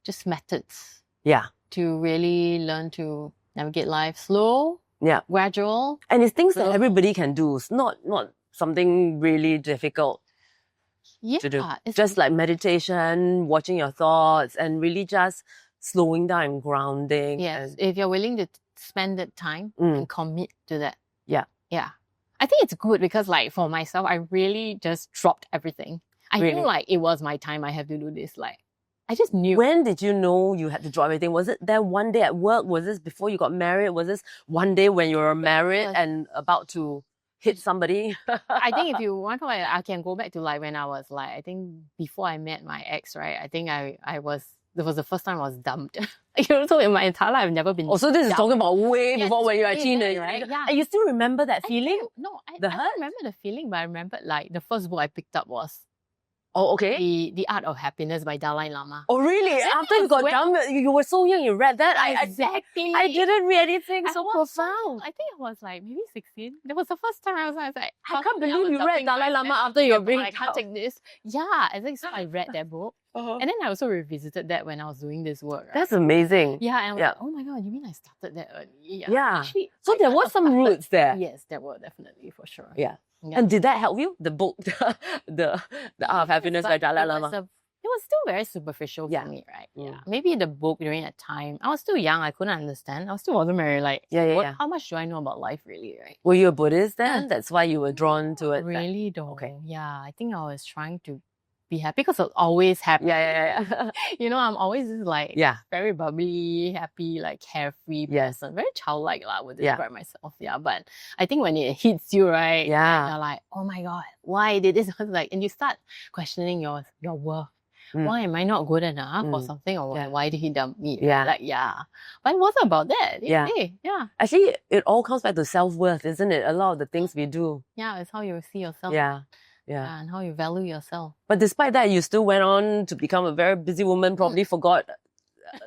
S1: just methods.
S2: Yeah.
S1: To really learn to navigate life slow, gradual.
S2: And it's things that everybody can do. It's not something really difficult to do.
S1: It's
S2: just like meditation, watching your thoughts, and really just slowing down and grounding.
S1: Yes, if you're willing to spend that time and commit to that.
S2: Yeah.
S1: Yeah. I think it's good because like for myself, I really just dropped everything. I knew like it was my time. I have to do this. Like I just knew.
S2: When did you know you had to drop everything? Was it there one day at work? Was this before you got married? Was this one day when you were married and about to hit somebody?
S1: I think if you want to, I can go back to like when I was like, I think before I met my ex, right? I think it was the first time I was dumped. So in my entire life, I've never been
S2: so this is
S1: dumped.
S2: talking about way before when you were a teenager,
S1: right? Yeah.
S2: And you still remember that feeling?
S1: I don't remember the feeling, but I remember like the first book I picked up was The Art of Happiness by Dalai Lama.
S2: Oh, really? After you got dumped, you were so young, you read that?
S1: Exactly.
S2: I didn't read anything so profound.
S1: I think it was like maybe 16. That was the first time I was like,
S2: I can't believe you read Dalai Lama after you were being
S1: I can't take this. Yeah, I think so. I read that book. And then I also revisited that when I was doing this work. Right?
S2: That's amazing.
S1: Yeah, and I was like, oh my God, you mean I started that early?
S2: Yeah.
S1: Actually,
S2: so there was some roots there.
S1: Yes, there were definitely for sure.
S2: Yeah. And did that help you? The book, the Art of Happiness by Dalai Lama?
S1: It was still very superficial for me, right? Yeah. Maybe the book during that time, I was still young, I couldn't understand. I still wasn't very like, how much do I know about life really, right?
S2: Were you a Buddhist then? That's why you were drawn to it?
S1: Really though. Okay. Yeah, I think I was trying to be happy because I'm always happy.
S2: Yeah.
S1: You know, I'm always just like very bubbly, happy, like carefree person. Very childlike I would describe myself. Yeah. But I think when it hits you, right?
S2: Yeah.
S1: You're like, oh my God, why did this? Like, and you start questioning your worth. Why am I not good enough or something? Or why did he dump me?
S2: Yeah.
S1: Like, But it wasn't about that.
S2: Yeah. Actually, it all comes back to self-worth, isn't it? A lot of the things we do.
S1: Yeah, it's how you see yourself.
S2: Yeah.
S1: And how you value yourself.
S2: But despite that, you still went on to become a very busy woman, probably forgot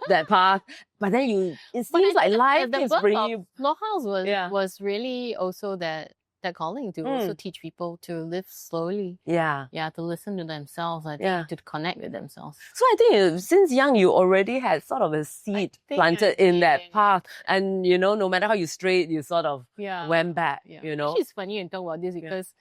S2: that path. But then it seems like life is bringing you...
S1: SLOWHOUSE was really also that calling to also teach people to live slowly. Yeah. Yeah, to listen to themselves, I think, to connect with themselves.
S2: So I think since young, you already had sort of a seed planted in that path. And, no matter how you strayed, you sort of went back,
S1: Actually, it's funny you talk about this because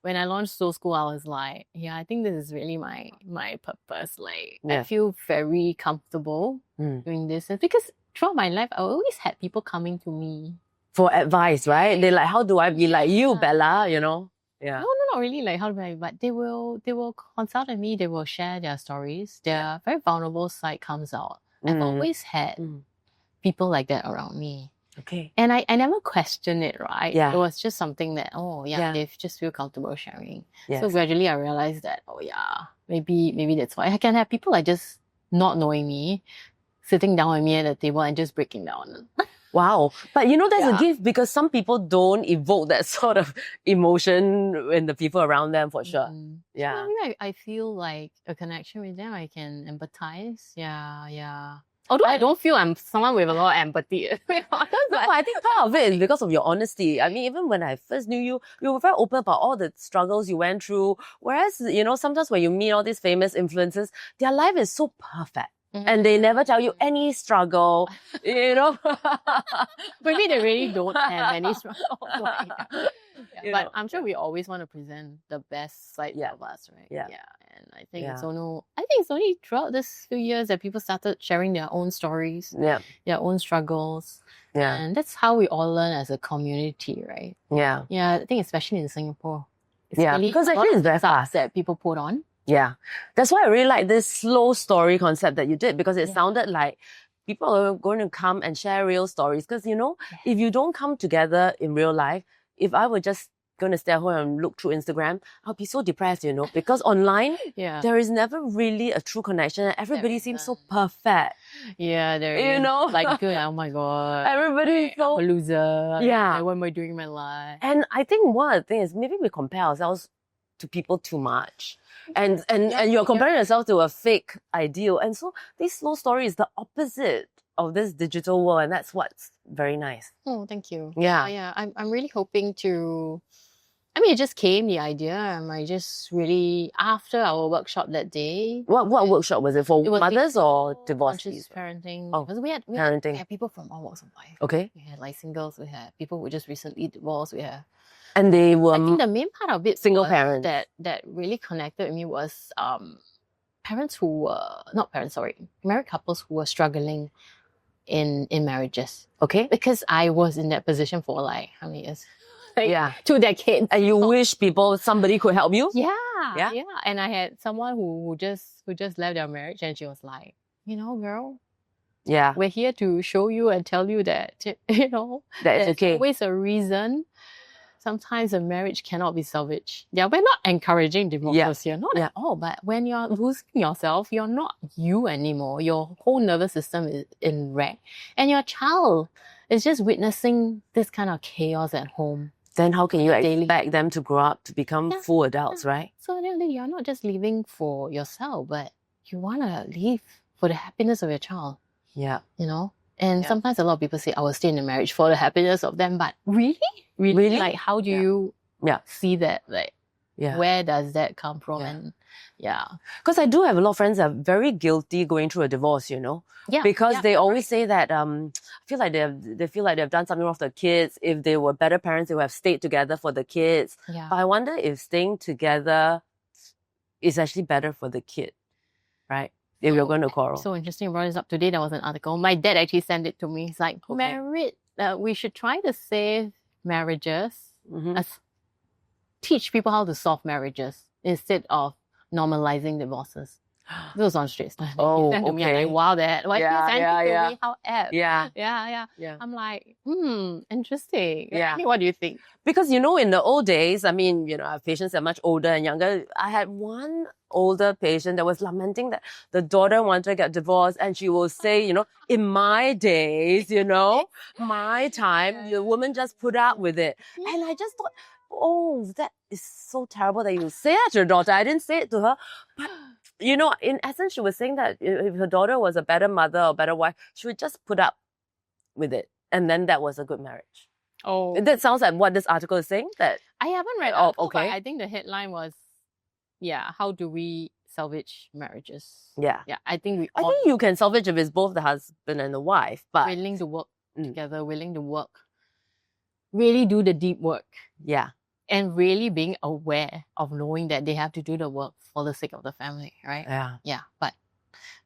S1: when I launched Soul School, I was like, yeah, I think this is really my purpose. Like, I
S2: Yeah.
S1: feel very comfortable doing this. And because throughout my life, I always had people coming to me.
S2: For advice, right? They're like, how do I be like you,
S1: Yeah.
S2: Bella? You know? Yeah.
S1: No, not really like how do I, but they will consult with me, they will share their stories. Their very vulnerable side comes out. I've always had people like that around me.
S2: Okay.
S1: And I never questioned it, right?
S2: Yeah.
S1: It was just something that, they just feel comfortable sharing. So gradually I realized that, maybe that's why I can have people like just not knowing me, sitting down with me at the table and just breaking down.
S2: Wow. But there's a gift because some people don't evoke that sort of emotion in the people around them for sure. Yeah.
S1: So maybe I feel like a connection with them. I can empathize. Yeah. Although I don't feel I'm someone with a lot of empathy.
S2: No, I think part of it is because of your honesty. I mean, even when I first knew you, you were very open about all the struggles you went through. Whereas, sometimes when you meet all these famous influencers, their life is so perfect. And they never tell you any struggle,
S1: Maybe they really don't have any struggle. But I'm sure we always want to present the best side of us, right?
S2: Yeah.
S1: And I think it's only throughout this few years that people started sharing their own stories, their own struggles.
S2: Yeah.
S1: And that's how we all learn as a community, right?
S2: Yeah.
S1: Yeah, I think especially in Singapore. It's
S2: because actually it's very fast
S1: that people put on.
S2: Yeah. That's why I really like this slow story concept that you did, because it sounded like people are going to come and share real stories. Because, if you don't come together in real life, if I were just going to stay at home and look through Instagram, I'll be so depressed, because online, there is never really a true connection and everybody seems so perfect.
S1: Yeah, there like good, oh my God.
S2: Everybody's so...
S1: I'm a loser.
S2: Yeah.
S1: Like, what am I doing in my life?
S2: And I think one of the things is maybe we compare ourselves to people too much. And you're comparing yourself to a fake ideal. And so this slow story is the opposite of this digital world. And that's what's very nice.
S1: Oh, thank you.
S2: Yeah.
S1: I'm really hoping to... it just came, the idea. I just really, after our workshop that day...
S2: What workshop was it for? Mothers or divorcees?
S1: Conscious parenting.
S2: Oh,
S1: because we had people from all walks of life.
S2: Okay.
S1: We had like singles, we had people who just recently divorced, we had...
S2: And they were...
S1: I think the main part of it
S2: single parents.
S1: That really connected with me was parents who were... Not parents, sorry. Married couples who were struggling in marriages.
S2: Okay.
S1: Because I was in that position for like, how many years? 2 decades.
S2: And you wish somebody could help you?
S1: Yeah. And I had someone who just left their marriage and she was like, girl, we're here to show you and tell you that,
S2: that's okay.
S1: There's always a reason. Sometimes a marriage cannot be salvaged. Yeah, we're not encouraging divorces here, not at all. But when you're losing yourself, you're not you anymore. Your whole nervous system is in wreck. And your child is just witnessing this kind of chaos at home.
S2: Then how can you expect them to grow up to become full adults, right?
S1: So then you're not just living for yourself, but you want to live for the happiness of your child.
S2: Yeah.
S1: And sometimes a lot of people say, I will stay in a marriage for the happiness of them. But really? Like, how do you see that? Like, where does that come from? And
S2: because I do have a lot of friends that are very guilty going through a divorce, because they always say that feel like they feel like they've done something wrong with the kids. If they were better parents, they would have stayed together for the kids. But I wonder if staying together is actually better for the kid, right? If you're going to quarrel.
S1: So interesting, you brought this up today. There was an article. My dad actually sent it to me. He's like, we should try to save marriages, teach people how to solve marriages instead of normalizing divorces. This was on straight.
S2: Oh,
S1: okay. Me, I'm like, wow, that. Why you send it to me? How apt.
S2: Yeah.
S1: I'm like, interesting.
S2: Yeah.
S1: What do you think?
S2: Because, in the old days, I have patients that are much older and younger. I had one older patient that was lamenting that the daughter wanted to get divorced, and she will say, in my days, my time, the woman just put up with it. And I just thought, oh, that is so terrible that you say that to your daughter. I didn't say it to her, but in essence, she was saying that if her daughter was a better mother or better wife, she would just put up with it. And then that was a good marriage.
S1: Oh.
S2: That sounds like what this article is saying. That
S1: I haven't read it. Okay. I think the headline was, how do we salvage marriages?
S2: Yeah.
S1: I think
S2: you can salvage if it's both the husband and the wife, but
S1: willing to work together, willing to work, really do the deep work.
S2: Yeah.
S1: and really being aware of knowing that they have to do the work for the sake of the family, right?
S2: Yeah.
S1: Yeah. But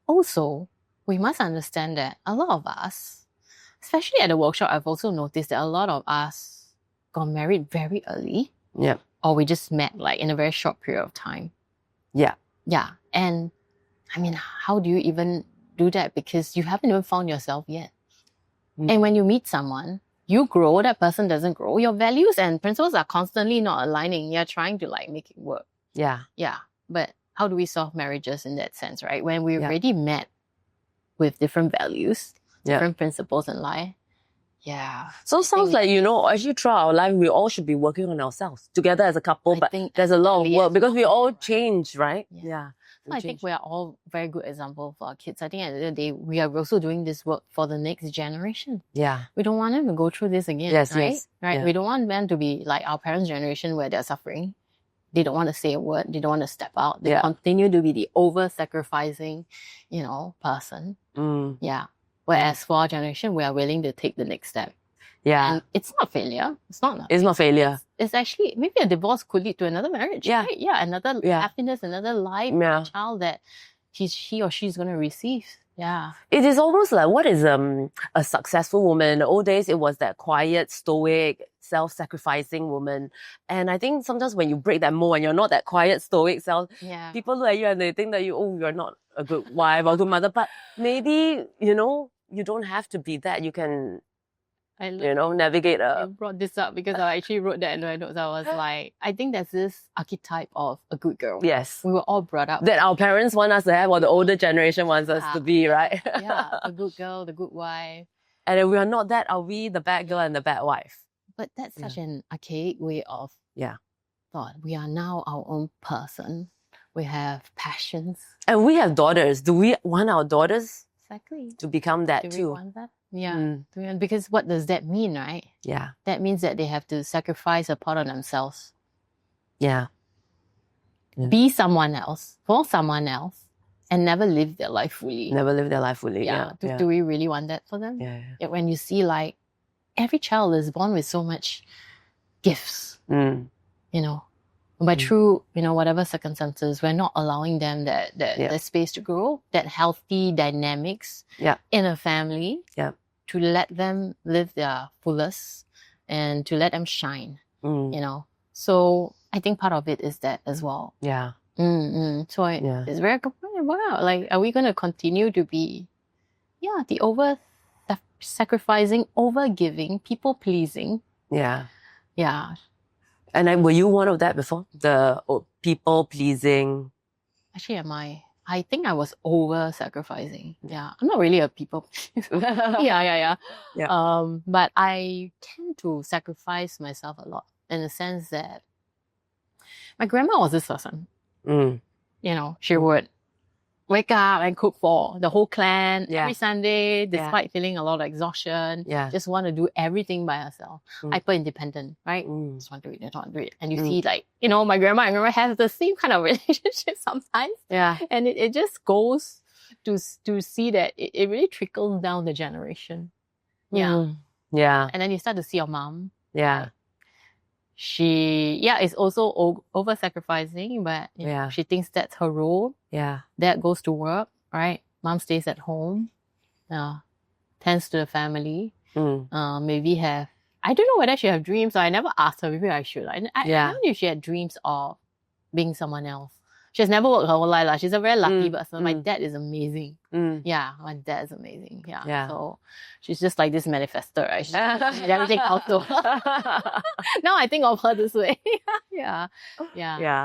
S1: also, we must understand that a lot of us, especially at the workshop, I've also noticed that a lot of us got married very early.
S2: Yeah.
S1: Or we just met like in a very short period of time.
S2: Yeah.
S1: Yeah. And I mean, how do you even do that? Because you haven't even found yourself yet. And when you meet someone, you grow, that person doesn't grow. Your values and principles are constantly not aligning. You're trying to like make it work.
S2: Yeah.
S1: Yeah. But how do we solve marriages in that sense, right? When we already met with different values, different principles in life. Yeah.
S2: So it sounds like, actually throughout our life, we all should be working on ourselves together as a couple, but there's a lot of work because we all change, right? Yeah.
S1: So I think we are all very good example for our kids. I think at the end of the day, we are also doing this work for the next generation.
S2: Yeah.
S1: We don't want them to go through this again,
S2: yes,
S1: right?
S2: Yes.
S1: Right?
S2: Yeah.
S1: We don't want them to be like our parents' generation where they're suffering. They don't want to say a word. They don't want to step out. They continue to be the over-sacrificing, person. Yeah. Whereas for our generation, we are willing to take the next step.
S2: Yeah.
S1: And it's not failure. It's not.
S2: It's not failure.
S1: It's actually, maybe a divorce could lead to another marriage.
S2: Yeah.
S1: Right? Yeah. Another happiness, another life, child that he or she's going to receive. Yeah.
S2: It is almost like, what is a successful woman? In the old days, it was that quiet, stoic, self-sacrificing woman. And I think sometimes when you break that mold and you're not that quiet, stoic people look at you and they think that you're not a good wife or good mother. But maybe, you don't have to be that. You can, navigate
S1: I brought this up because I actually wrote that in my notes. I was like, I think there's this archetype of a good girl.
S2: Yes.
S1: We were all brought up.
S2: That our parents want us to have, or the older generation wants us to be, right?
S1: Yeah, a good girl, the good wife.
S2: And if we are not that, are we the bad girl and the bad wife?
S1: But that's such an archaic way of thought. We are now our own person. We have passions.
S2: And we have daughters. Do we want our daughters to become that
S1: Do
S2: too?
S1: we want that? Yeah. Because what does that mean, right?
S2: Yeah.
S1: That means that they have to sacrifice a part of themselves.
S2: Yeah.
S1: Be someone else, for someone else, and never live their life fully.
S2: Never live their life fully. Yeah.
S1: Do we really want that for them?
S2: Yeah.
S1: When you see like every child is born with so much gifts, but through, whatever circumstances, we're not allowing them that space to grow, that healthy dynamics in a family, to let them live their fullest and to let them shine, So I think part of it is that as well.
S2: Yeah.
S1: So it's very good. Wow. Like, are we going to continue to be, the over-sacrificing, over-giving, people-pleasing?
S2: Yeah.
S1: Yeah.
S2: And were you one of that before? The people-pleasing?
S1: Actually, I think I was over-sacrificing. Yeah. I'm not really a people pleaser. Yeah. But I tend to sacrifice myself a lot in the sense that my grandma was this person. She would wake up and cook for the whole clan every Sunday, despite feeling a lot of exhaustion. Just want to do everything by herself. Hyper independent, right? Just want to do it, just want to do it. And you see, like, my grandma and grandma have the same kind of relationship sometimes. Yeah. And it just goes to see that it really trickles down the generation. Yeah.
S2: Yeah.
S1: And then you start to see your mom.
S2: Yeah.
S1: She is also over-sacrificing, but she thinks that's her role.
S2: Yeah.
S1: Dad goes to work, right? Mom stays at home, tends to the family. Maybe I don't know whether she have dreams. I never asked her. Maybe I should. I don't know if she had dreams of being someone else. She has never worked her whole life. She's a very lucky person. My dad is amazing. Yeah, my dad is amazing. Yeah. So she's just like this manifester, right? Everything comes to her. Now I think of her this way. Yeah.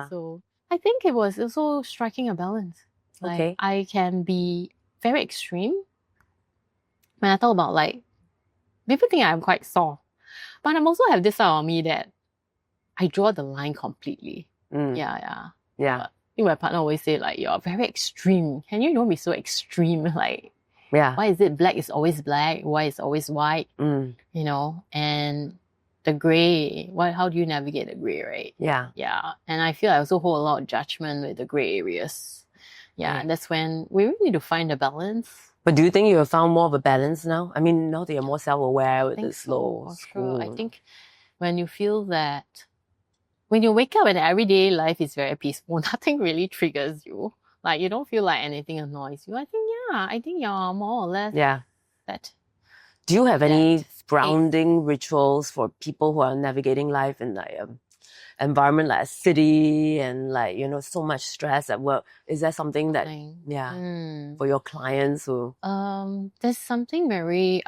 S1: So I think it was also striking a balance. Like, I can be very extreme. When I talk about, like, people think I'm quite soft. But I also have this side of me that I draw the line completely. Yeah. My partner always say, like, you're very extreme. Can you don't be so extreme? Like, why is it black is always black? White is always white? And the grey, how do you navigate the grey, right? Yeah. And I feel I also hold a lot of judgment with the grey areas. And that's when we really need to find a balance.
S2: But do you think you have found more of a balance now? I mean, now that you're more self-aware with the slow school.
S1: I think when you feel that when you wake up and everyday life is very peaceful, nothing really triggers you. Like you don't feel like anything annoys you. I think you're more or less that.
S2: Do you have any
S1: space.
S2: grounding rituals for people who are navigating life in like environment like a city and like, you know, so much stress at work? Is there something that, for your clients who...
S1: There's something very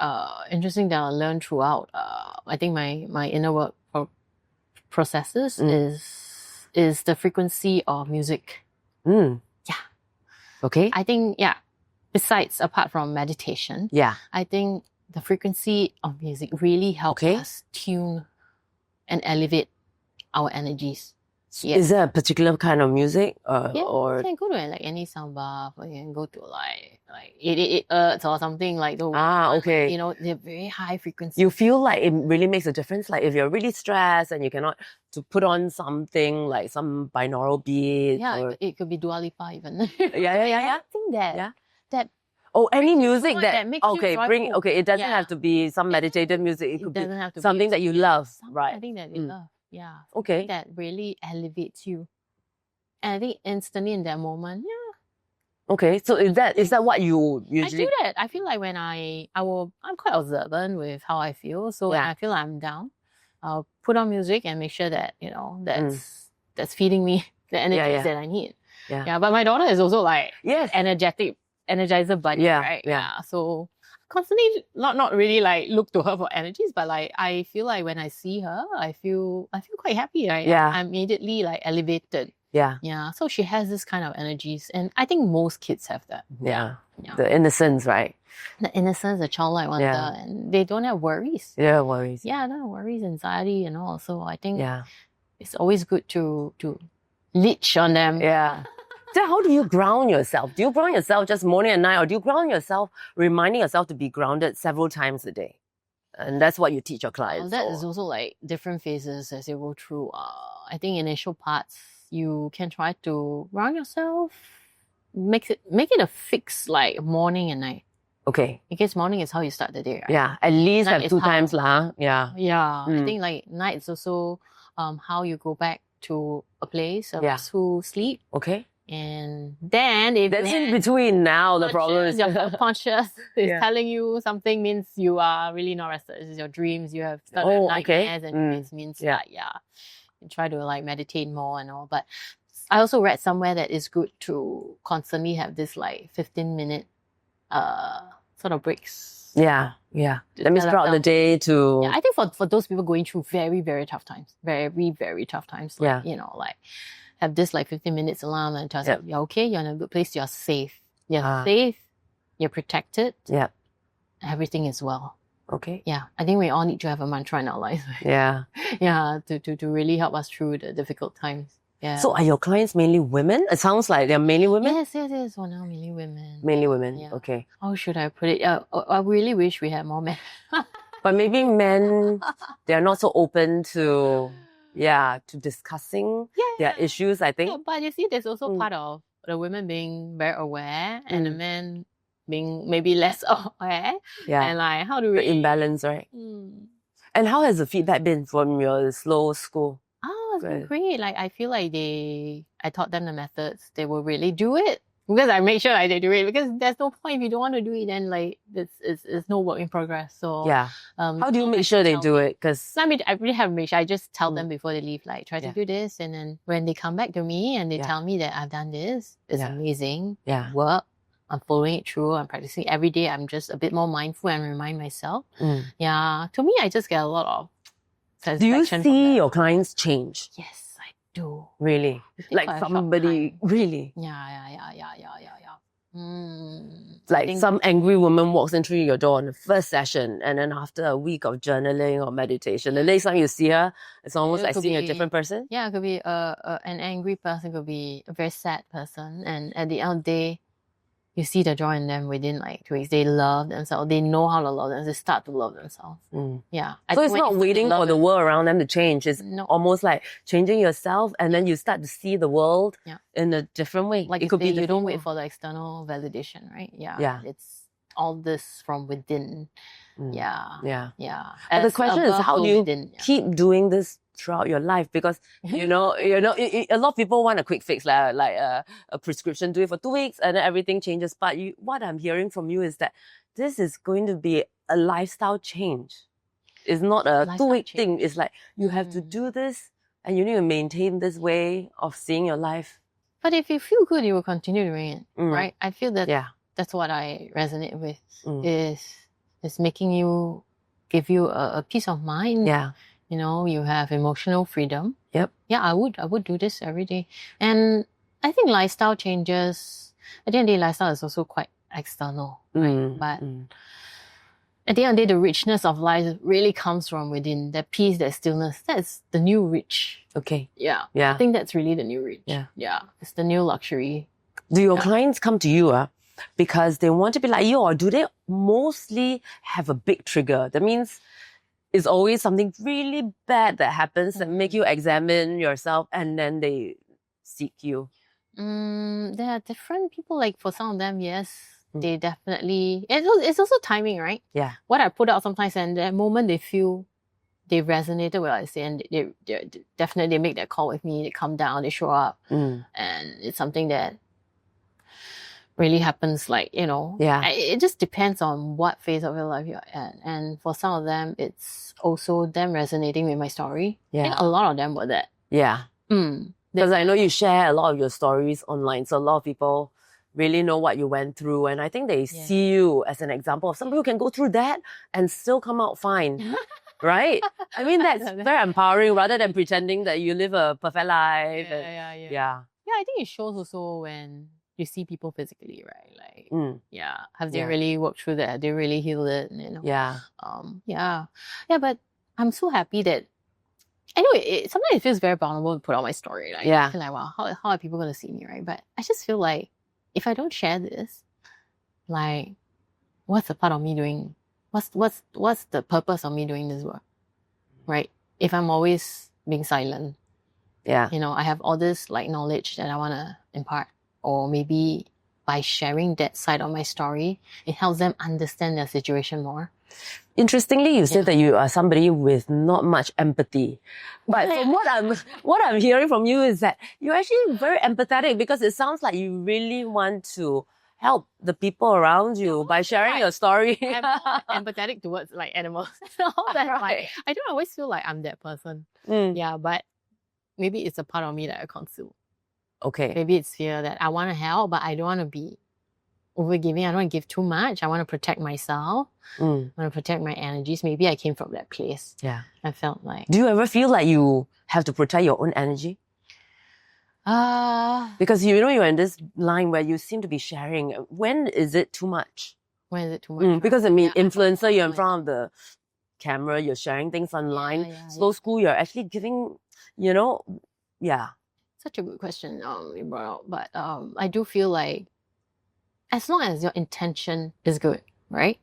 S1: interesting that I learned throughout. I think my inner work processes is the frequency of music. Yeah.
S2: Okay.
S1: I think, besides, apart from meditation, I think the frequency of music really helps us tune and elevate our energies.
S2: Is there a particular kind of music? Or
S1: you can go to like any sound bath, or you can go to like 888 Hertz or something like those.
S2: Okay.
S1: You know, they're very high frequency.
S2: You feel like it really makes a difference? Like if you're really stressed and you cannot to put on something like some binaural beat.
S1: Yeah, it could be Dua Lipa even.
S2: I
S1: think that
S2: any music that
S1: makes you joyful.
S2: It doesn't have to be some meditative music. It could be something that you love, right?
S1: I think that you love. Yeah.
S2: Okay.
S1: That really elevates you. And I think instantly in that moment,
S2: Okay. So is that what you usually...
S1: I do that. I feel like when I'm quite observant with how I feel. So when I feel like I'm down, I'll put on music and make sure that, you know, that's feeding me the energy that I need. Yeah. But my daughter is also like energizer bunny, right? Yeah. So constantly not really like look to her for energies, but like I feel like when I see her, I feel quite happy, right? I'm immediately like elevated. Yeah. So she has this kind of energies, and I think most kids have that.
S2: Yeah. The innocence, right?
S1: The innocence, the childlike wonder, and they don't have worries.
S2: Yeah, worries.
S1: Yeah, no worries, anxiety, and all. So I think it's always good to leech on them.
S2: Yeah. So how do you ground yourself? Do you ground yourself just morning and night, or do you ground yourself reminding yourself to be grounded several times a day? And that's what you teach your clients.
S1: That is also like different phases as you go through. I think initial parts, you can try to ground yourself, make it a fix like morning and night.
S2: Okay.
S1: Because morning is how you start the day, right?
S2: Yeah, at least
S1: night
S2: have 2 times lah. Yeah.
S1: Yeah. I think like night is also how you go back to a place of restful sleep.
S2: Okay.
S1: And then if
S2: that's in between now, the problem is
S1: your subconscious is telling you something means you are really not rested. It's your dreams. You have started nightmares and it means that you try to like meditate more and all. But I also read somewhere that it's good to constantly have this like 15-minute sort of breaks.
S2: Yeah. That means throughout the day to...
S1: Yeah, I think for those people going through very, very tough times, very, very tough times, like, you know, like have this like 15 minutes alarm and tell yourself, you're okay, you're in a good place, you're safe. You're safe, you're protected.
S2: Yeah.
S1: Everything is well.
S2: Okay.
S1: Yeah. I think we all need to have a mantra in our lives.
S2: Yeah.
S1: Yeah. To really help us through the difficult times. Yeah.
S2: So are your clients mainly women? It sounds like they're mainly women?
S1: Yes. For now, mainly women.
S2: Mainly women.
S1: Yeah.
S2: Okay.
S1: How should I put it? I really wish we had more men.
S2: But maybe men, they're not so open to discussing their issues, I think.
S1: Yeah, but you see, there's also part of the women being very aware and the men being maybe less aware. Yeah. And like, how do we...
S2: The imbalance, right? And how has the feedback been from your slow school?
S1: Oh, it's been great. Like, I feel like I taught them the methods. They will really do it. Because I make sure like they do it. Because there's no point if you don't want to do it, then like it's no work in progress. So
S2: how do you make sure they do it? Because
S1: I mean, I really have to make sure. I just tell them before they leave, like try to do this, and then when they come back to me and they tell me that I've done this, it's amazing. Work. I'm following it through. I'm practicing every day. I'm just a bit more mindful and remind myself. Yeah. To me, I just get a lot of satisfaction.
S2: Do you see your clients change?
S1: Yes, I do.
S2: Really? Like somebody, really?
S1: Yeah.
S2: Like some angry woman walks in through your door in the first session, and then after a week of journaling or meditation, the next time you see her, it's almost like seeing a different person.
S1: Yeah, it could be an angry person, could be a very sad person, and at the end of the day, you see the joy in them within like 2 weeks. They love themselves. They know how to love themselves. They start to love themselves. Yeah.
S2: So it's not waiting for the world around them to change. It's almost like changing yourself, and then you start to see the world in a different way.
S1: Like it could be you don't wait for the external validation, right? Yeah. It's all this from within. Yeah.
S2: But the question is, how do you keep doing this throughout your life? Because a lot of people want a quick fix, like a prescription, do it for 2 weeks and then everything changes. But what I'm hearing from you is that this is going to be a lifestyle change. It's not a 2-week thing. It's like you have to do this and you need to maintain this way of seeing your life.
S1: But if you feel good, you will continue doing it, right? I feel that that's what I resonate with, is making you, give you a peace of mind.
S2: Yeah.
S1: You know, you have emotional freedom.
S2: Yep.
S1: Yeah, I would do this every day. And I think lifestyle changes, at the end of the day, lifestyle is also quite external, right? But at the end of the day, the richness of life really comes from within. That peace, that stillness, that's the new rich.
S2: Okay.
S1: Yeah.
S2: Yeah.
S1: I think that's really the new rich.
S2: Yeah.
S1: Yeah. It's the new luxury.
S2: Do your clients come to you because they want to be like you, or do they mostly have a big trigger? That means it's always something really bad that happens that make you examine yourself and then they seek you.
S1: There are different people. Like for some of them, yes, they definitely. It's also timing, right?
S2: Yeah.
S1: What I put out sometimes, and that moment they feel they resonated with what I say, and they definitely make that call with me. They come down, they show up, and it's something that really happens. Like it just depends on what phase of your life you're at. And for some of them, it's also them resonating with my story.
S2: Yeah.
S1: I think a lot of them were that.
S2: Yeah. Because I know you share a lot of your stories online, so a lot of people really know what you went through, and I think they see you as an example of somebody who can go through that and still come out fine. Right? I mean, that's very empowering rather than pretending that you live a perfect life.
S1: Yeah, I think it shows also when you see people physically, right? Like, have they really worked through that? Have they really healed it?
S2: Yeah.
S1: But I'm so happy that I know sometimes it feels very vulnerable to put out my story. Like, I feel like, wow, how are people going to see me, right? But I just feel like if I don't share this, like, what's the part of me doing? What's the purpose of me doing this work, right? If I'm always being silent, I have all this like knowledge that I want to impart, or maybe by sharing that side of my story, it helps them understand their situation more.
S2: Interestingly, you said that you are somebody with not much empathy. But from what I'm hearing from you is that you're actually very empathetic, because it sounds like you really want to help the people around you by sharing your story.
S1: I'm more empathetic towards like animals. All that. Like, I don't always feel like I'm that person. Yeah, but maybe it's a part of me that I conceal.
S2: Okay.
S1: Maybe it's fear that I want to help, but I don't want to be overgiving. I don't want to give too much. I want to protect myself. I want to protect my energies. Maybe I came from that place.
S2: Yeah.
S1: I felt like.
S2: Do you ever feel like you have to protect your own energy? Because you're in this line where you seem to be sharing. When is it too much?
S1: When is it too much?
S2: Because I mean, influencer, you're in front of the camera, you're sharing things online. Slow school, you're actually giving,
S1: Such a good question you brought up. But I do feel like as long as your intention is good, right?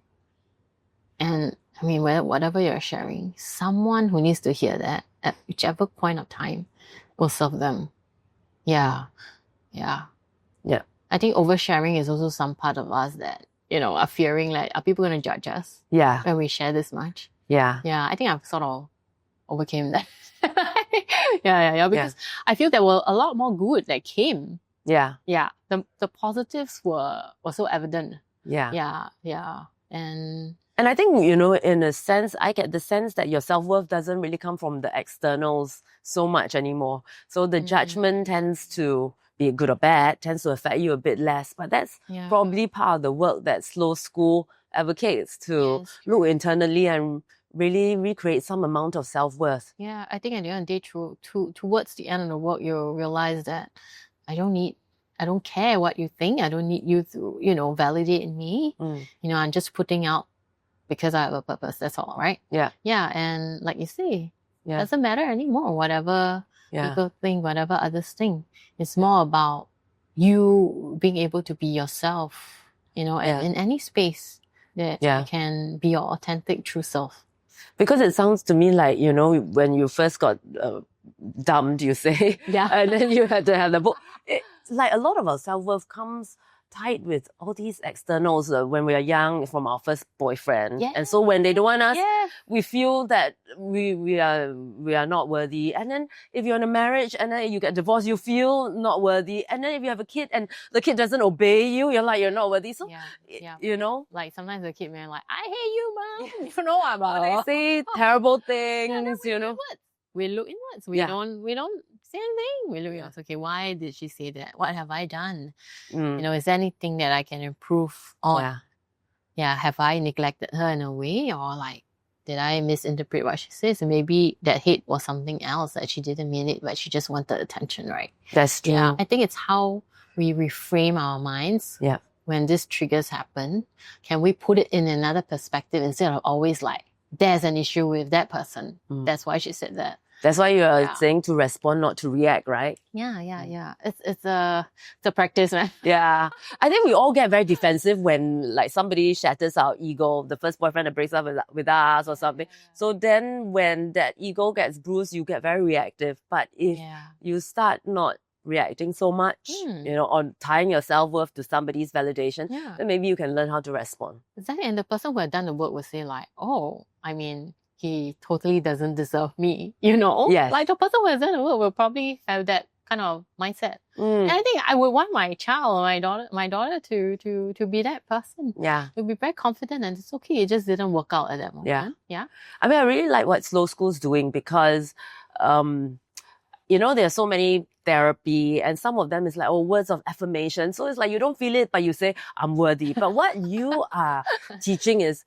S1: And I mean, whatever you're sharing, someone who needs to hear that at whichever point of time will serve them. Yeah. I think oversharing is also some part of us that, are fearing like, are people going to judge us?
S2: Yeah.
S1: When we share this much?
S2: Yeah.
S1: Yeah, I think I've sort of overcame that. Because I feel there were a lot more good that came. Yeah. Yeah. The positives were so evident.
S2: Yeah.
S1: And
S2: I think, in a sense, I get the sense that your self-worth doesn't really come from the externals so much anymore. So the judgment tends to be good or bad, tends to affect you a bit less. But that's probably part of the work that Slow School advocates, to look internally and really recreate some amount of self-worth.
S1: Yeah, I think at the end of the day, towards the end of the work, you'll realize that I don't care what you think. I don't need you to, validate me. I'm just putting out because I have a purpose. That's all, right?
S2: Yeah.
S1: Yeah, and like you say, it doesn't matter anymore. Whatever people think, whatever others think. It's more about you being able to be yourself, in any space that you can be your authentic true self.
S2: Because it sounds to me like, when you first got dumped, you say, and then you had to have the book. It's like a lot of our self-worth comes tied with all these externals when we are young from our first boyfriend.
S1: Yeah.
S2: And so when they don't want us,
S1: Yeah.
S2: we feel that we are not worthy. And then if you're in a marriage and then you get divorced, you feel not worthy. And then if you have a kid and the kid doesn't obey you, you're like, you're not worthy. So, you know,
S1: like sometimes the kid may like, I hate you, mom. You know what about?
S2: They say terrible things, you know.
S1: We look inwards. We don't say anything. We look inwards. Okay, why did she say that? What have I done? You know, is there anything that I can improve on? Have I neglected her in a way, or like did I misinterpret what she says? And maybe that hate was something else, that she didn't mean it, but she just wanted attention, right?
S2: That's true.
S1: Yeah, I think it's how we reframe our minds.
S2: Yeah.
S1: When these triggers happen, can we put it in another perspective instead of always like, there's an issue with that person. That's why she said that.
S2: That's why you're saying to respond, not to react, right?
S1: Yeah. It's a practice, man.
S2: Yeah. I think we all get very defensive when like somebody shatters our ego, the first boyfriend that breaks up with us or something. So then when that ego gets bruised, you get very reactive. But if you start not reacting so much, you know, on tying your self-worth to somebody's validation, then maybe you can learn how to respond.
S1: Exactly. And the person who had done the work would say like, oh, I mean, he totally doesn't deserve me, you know?
S2: Yes.
S1: Like the person who has done the work will probably have that kind of mindset. And I think I would want my child, my daughter to be that person.
S2: Yeah.
S1: To be very confident, and it's okay. It just didn't work out at that moment. Yeah.
S2: I mean, I really like what Slow School's doing because, you know, there are so many therapy and some of them is like, oh, words of affirmation. So it's like you don't feel it, but you say, I'm worthy. But what you are teaching is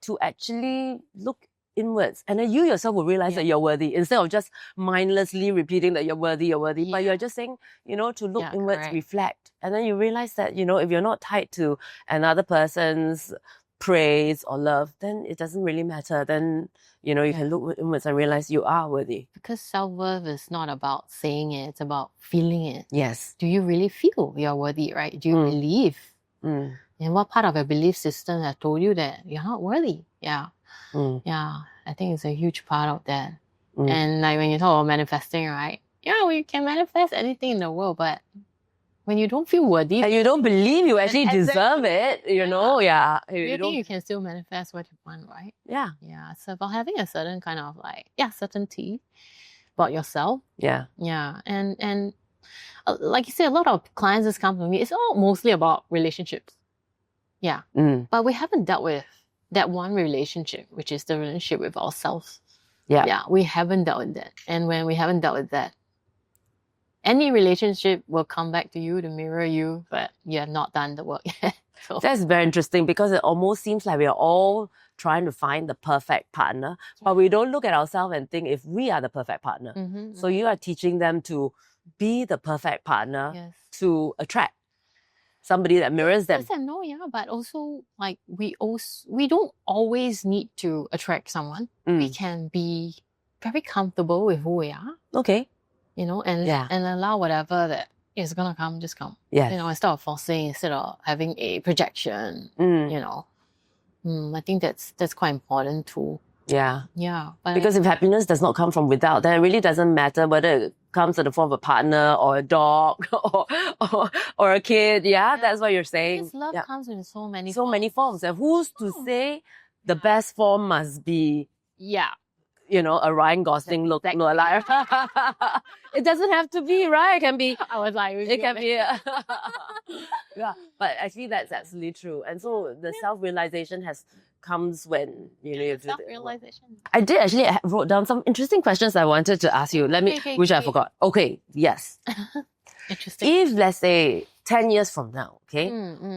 S2: to actually look inwards, and then you yourself will realize that you're worthy instead of just mindlessly repeating that you're worthy. But you're just saying, you know, to look inwards, reflect, and then you realize that, you know, if you're not tied to another person's praise or love, then it doesn't really matter. Then, you know, you can look inwards and realize you are worthy.
S1: Because self-worth is not about saying it, it's about feeling it.
S2: Yes.
S1: Do you really feel you're worthy, right? Do you believe? And what part of your belief system has told you that you're not worthy? Yeah, I think it's a huge part of that. And like when you talk about manifesting, right? Yeah, we can manifest anything in the world, but when you don't feel worthy,
S2: and you don't believe you actually deserve it, you know,
S1: you think you can still manifest what you want, right? Yeah, it's about having a certain kind of like, certainty about yourself. Yeah, and like you said, a lot of clients just come to me, it's all mostly about relationships. But we haven't dealt with that one relationship, which is the relationship with ourselves. We haven't dealt with that. And when we haven't dealt with that, any relationship will come back to you to mirror you, but you have not done the work yet. So.
S2: That's very interesting because it almost seems like we are all trying to find the perfect partner, but we don't look at ourselves and think if we are the perfect partner. So you are teaching them to be the perfect partner to attract somebody that mirrors them.
S1: Yes and no, but also like we don't always need to attract someone. We can be very comfortable with who we are.
S2: Okay.
S1: You know, and allow whatever that is gonna come, just come.
S2: Yes.
S1: You know, instead of forcing, instead of having a projection. You know. I think that's quite important too.
S2: Yeah.
S1: But
S2: because if happiness does not come from without, then it really doesn't matter whether it comes in the form of a partner or a dog or a kid. That's what you're saying.
S1: Because love comes in so many
S2: forms. And who's to say the best form must be you know, a Ryan Gosling look like. It doesn't have to be, right? It can be.
S1: I was like,
S2: it can be. But actually, that's absolutely true. And so the self-realization comes when you know you do
S1: self-realization.
S2: I did actually wrote down some interesting questions I wanted to ask you. Which I forgot. Okay, yes.
S1: Interesting.
S2: If let's say 10 years from now, okay,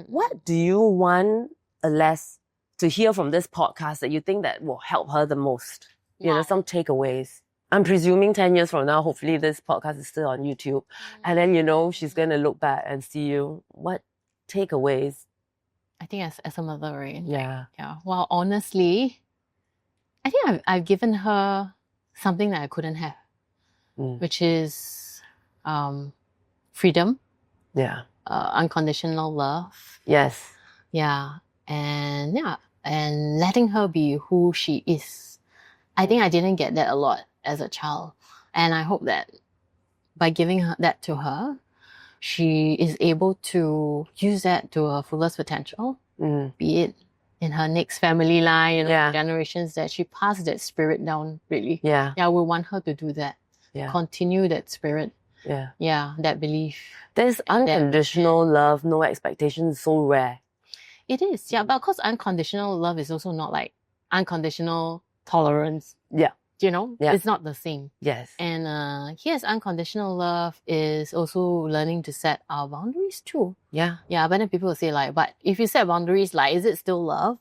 S2: what do you want Aless to hear from this podcast that you think that will help her the most? You know, some takeaways. I'm presuming 10 years from now, hopefully this podcast is still on YouTube. And then, you know, she's going to look back and see you. What takeaways?
S1: I think as a mother, right? Yeah. Well, honestly, I think I've given her something that I couldn't have, which is freedom. Yeah. Unconditional love.
S2: Yes.
S1: Yeah. And letting her be who she is. I think I didn't get that a lot as a child. And I hope that by giving her that to her, she is able to use that to her fullest potential, be it in her next family line, generations, that she passed that spirit down, really.
S2: Yeah.
S1: Yeah, we want her to do that.
S2: Yeah.
S1: Continue that spirit.
S2: Yeah.
S1: Yeah, that belief.
S2: There's unconditional love, no expectations, so rare.
S1: It is, yeah. But of course, unconditional love is also not like unconditional tolerance.
S2: Yeah.
S1: You know?
S2: Yeah.
S1: It's not the same.
S2: Yes.
S1: And here's unconditional love is also learning to set our boundaries too.
S2: Yeah.
S1: Yeah, but then people will say like, but if you set boundaries, like, is it still love?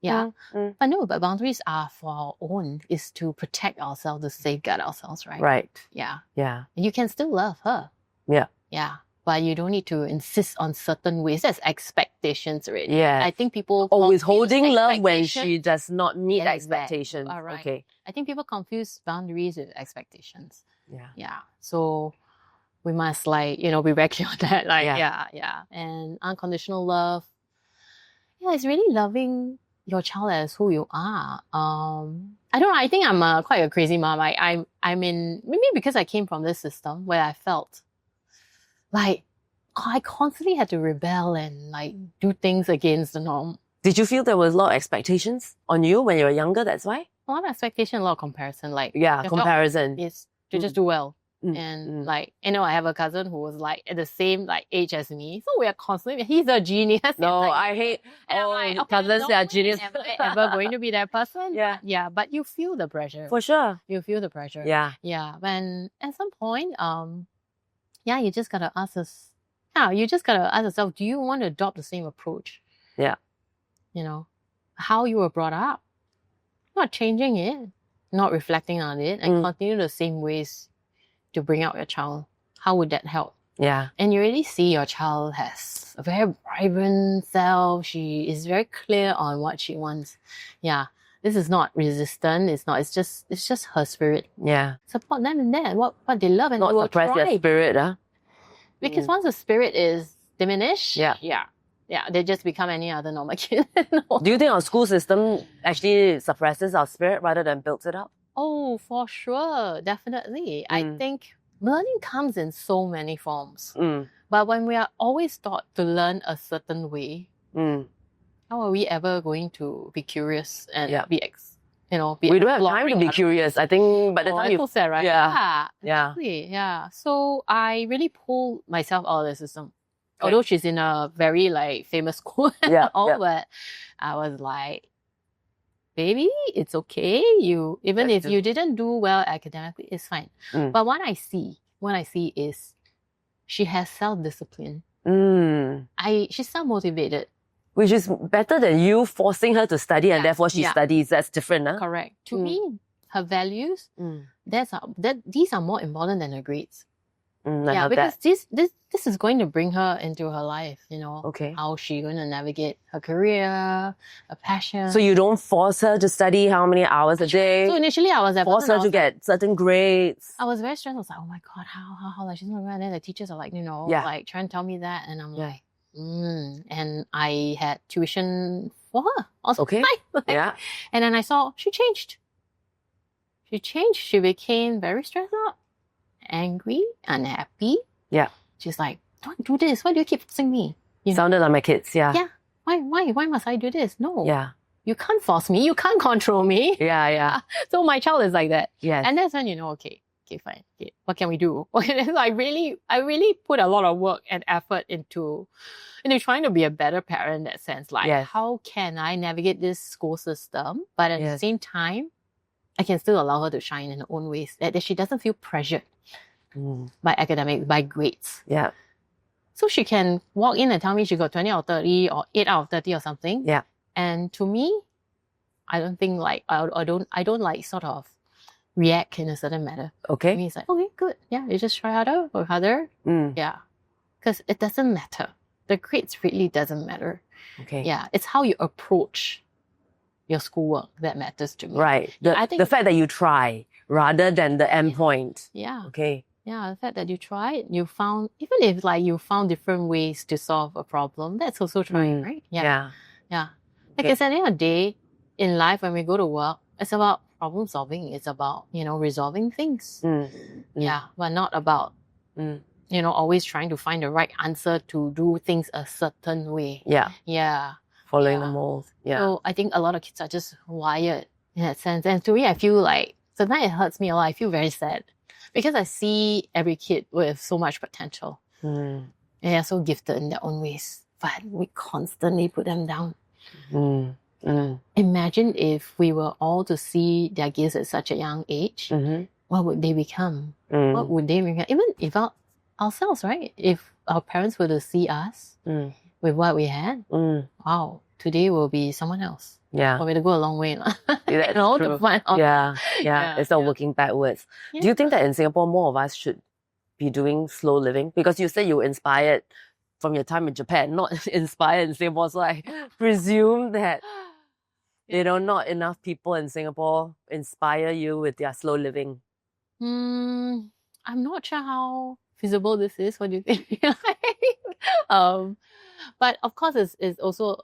S1: Yeah. But no, but boundaries are for our own, is to protect ourselves, to safeguard ourselves, right?
S2: Right.
S1: Yeah.
S2: Yeah.
S1: And you can still love her.
S2: Yeah.
S1: Yeah. But you don't need to insist on certain ways. That's expectations already.
S2: Yeah.
S1: I think people
S2: withholding love when she does not meet expectations.
S1: All right.
S2: Okay.
S1: I think people confuse boundaries with expectations.
S2: Yeah.
S1: Yeah. So we must like, be very clear on that. Like, yeah. And unconditional love. Yeah, it's really loving your child as who you are. I don't know. I think I'm quite a crazy mom. I'm in, maybe because I came from this system where I felt like I constantly had to rebel and like do things against the norm.
S2: Did you feel there was a lot of expectations on you when you were younger? That's why?
S1: A lot of expectation, a lot of comparison. Like,
S2: comparison.
S1: Yes, to just do well. And like, I have a cousin who was like at the same like age as me. So we are constantly, he's a genius.
S2: No,
S1: like,
S2: I hate,
S1: like,
S2: cousins that are genius.
S1: Am I ever going to be that person?
S2: Yeah.
S1: Yeah, but you feel the pressure.
S2: For sure.
S1: You feel the pressure.
S2: Yeah.
S1: Yeah. When at some point, you just gotta ask yourself, do you want to adopt the same approach?
S2: Yeah.
S1: How you were brought up. Not changing it, not reflecting on it, and continue the same ways to bring out your child. How would that help?
S2: Yeah.
S1: And you really see your child has a very vibrant self. She is very clear on what she wants. Yeah. This is not resistant. It's just her spirit.
S2: Yeah.
S1: Support them in that. What they love, and
S2: not
S1: they will
S2: suppress
S1: try.
S2: their spirit, huh?
S1: Because once the spirit is diminished, they just become any other normal kid. No.
S2: Do you think our school system actually suppresses our spirit rather than builds it up?
S1: Oh, for sure. Definitely. I think learning comes in so many forms. But when we are always taught to learn a certain way, how are we ever going to be curious and be
S2: we don't have time to be curious, I think. By the time
S1: you said, right?
S2: Yeah.
S1: Exactly. Yeah. So I really pulled myself out of the system. Although she's in a very like famous school but I was like, baby, it's okay. Even if you didn't do well academically, it's fine. But what I see is she has self-discipline. She's self-motivated.
S2: Which is better than you forcing her to study and therefore she studies. That's different, huh?
S1: Correct. To me, her values, these are more important than her grades. Because this is going to bring her into her life, how she's going to navigate her career, her passion.
S2: So you don't force her to study how many hours a day?
S1: So initially I was that
S2: force her to get certain grades.
S1: I was very stressed. I was like, oh my God, how like she's not going. And then the teachers are like, like trying to tell me that, and I'm like, and I had tuition for her.
S2: Okay.
S1: And then I saw she changed. She became very stressed out, angry, unhappy.
S2: Yeah.
S1: She's like, don't do this. Why do you keep forcing me?
S2: Sounded like my kids,
S1: Yeah. Why must I do this? No.
S2: Yeah.
S1: You can't force me. You can't control me.
S2: Yeah.
S1: So my child is like that.
S2: Yes.
S1: And that's when okay, fine. Okay, what can we do? I really put a lot of work and effort into trying to be a better parent in that sense. Like, how can I navigate this school system, but at the same time, I can still allow her to shine in her own ways, that she doesn't feel pressured by academics, by grades.
S2: Yeah.
S1: So she can walk in and tell me she got 20 out of 30 or 8 out of 30 or something.
S2: Yeah.
S1: And to me, I don't think like, I don't like sort of react in a certain manner.
S2: Okay.
S1: To me, it's like, okay, good. Yeah, you just try harder, work harder. Yeah. Because it doesn't matter. The grades really doesn't matter.
S2: Okay.
S1: Yeah. It's how you approach your schoolwork that matters to me.
S2: Right. The fact that you try rather than the end point.
S1: Yeah.
S2: Okay.
S1: Yeah, the fact that you tried, you found, even if like you found different ways to solve a problem, that's also trying, right? Yeah. Like it's at the end of the day, in life when we go to work, it's about problem solving. It's about, resolving things. Yeah, but not about always trying to find the right answer to do things a certain way.
S2: Yeah.
S1: Yeah.
S2: Following the mold. Yeah.
S1: So I think a lot of kids are just wired in that sense. And to me, I feel like sometimes it hurts me a lot. I feel very sad because I see every kid with so much potential. And they're so gifted in their own ways. But we constantly put them down. Imagine if we were all to see their gifts at such a young age. What would they become? What would they become? Even if ourselves, right? If our parents were to see us with what we had, wow, today will be someone else.
S2: Yeah.
S1: Or we'll go a long way.
S2: That's true.
S1: To find out.
S2: Yeah. It's not working backwards. Yeah. Do you think that in Singapore, more of us should be doing slow living? Because you said you were inspired from your time in Japan, not inspired in Singapore. So I presume that, not enough people in Singapore inspire you with their slow living.
S1: I'm not sure how feasible this is. What do you think? But of course, it's also.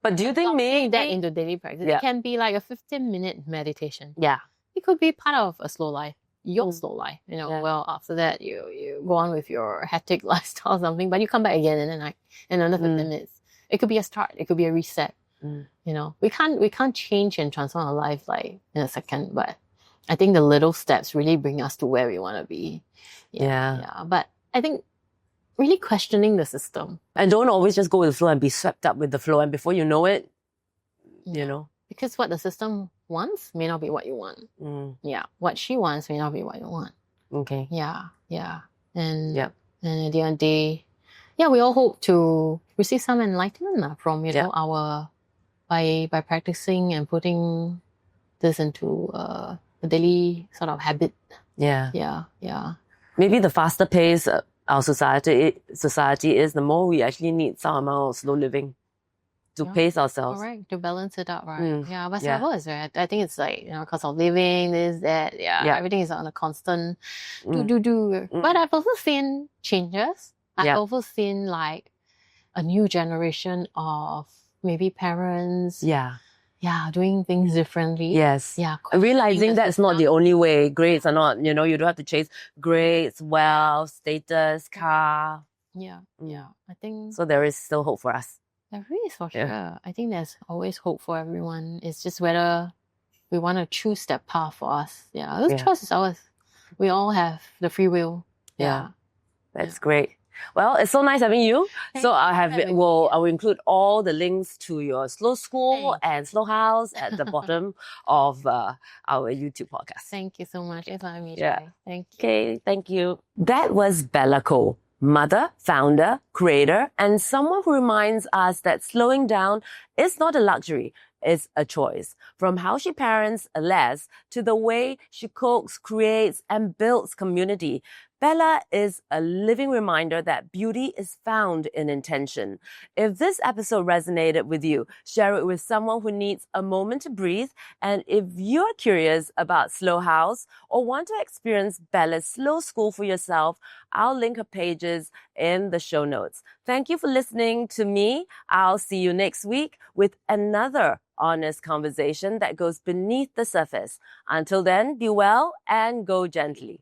S2: But do you think maybe
S1: that into daily practice? It can be like a 15-minute meditation.
S2: Yeah.
S1: It could be part of a slow life, your slow life. Well, after that, you go on with your hectic lifestyle or something, but you come back again in another 15 minutes. It could be a start. It could be a reset. We can't change and transform our life like in a second, but I think the little steps really bring us to where we want to be. Yeah. But I think really questioning the system.
S2: And don't always just go with the flow and be swept up with the flow. And before you know it,
S1: Because what the system wants may not be what you want. Yeah. What she wants may not be what you want.
S2: Okay.
S1: Yeah. And at the end of the day, we all hope to receive some enlightenment from, our by practicing and putting this into a daily sort of habit. Yeah.
S2: Maybe the faster pace our society is, the more we actually need some amount of slow living to pace ourselves.
S1: Correct, to balance it out, right? But Singapore is right. I think it's like, cost of living, this, that, everything is on a constant do. But I've also seen changes. I've also seen like a new generation of maybe parents. Doing things differently.
S2: Yes. Realizing that's not the only way. Grades are not, you don't have to chase grades, wealth, status, car.
S1: I think
S2: so. There is still hope for us.
S1: There is for sure. I think there's always hope for everyone. It's just whether we want to choose that path for us. Those choice is ours. We all have the free will.
S2: That's great. Well, it's so nice having you. So I will include all the links to your Slow School and Slow House at the bottom of our YouTube podcast.
S1: Thank you so much for having me, Chai. Thank you.
S2: Okay, thank you. That was Bella Koh, mother, founder, creator, and someone who reminds us that slowing down is not a luxury. It's a choice. From how she parents Les to the way she cooks, creates, and builds community, Bella is a living reminder that beauty is found in intention. If this episode resonated with you, share it with someone who needs a moment to breathe. And if you're curious about Slow House or want to experience Bella's Slow School for yourself, I'll link her pages in the show notes. Thank you for listening to me. I'll see you next week with another honest conversation that goes beneath the surface. Until then, be well and go gently.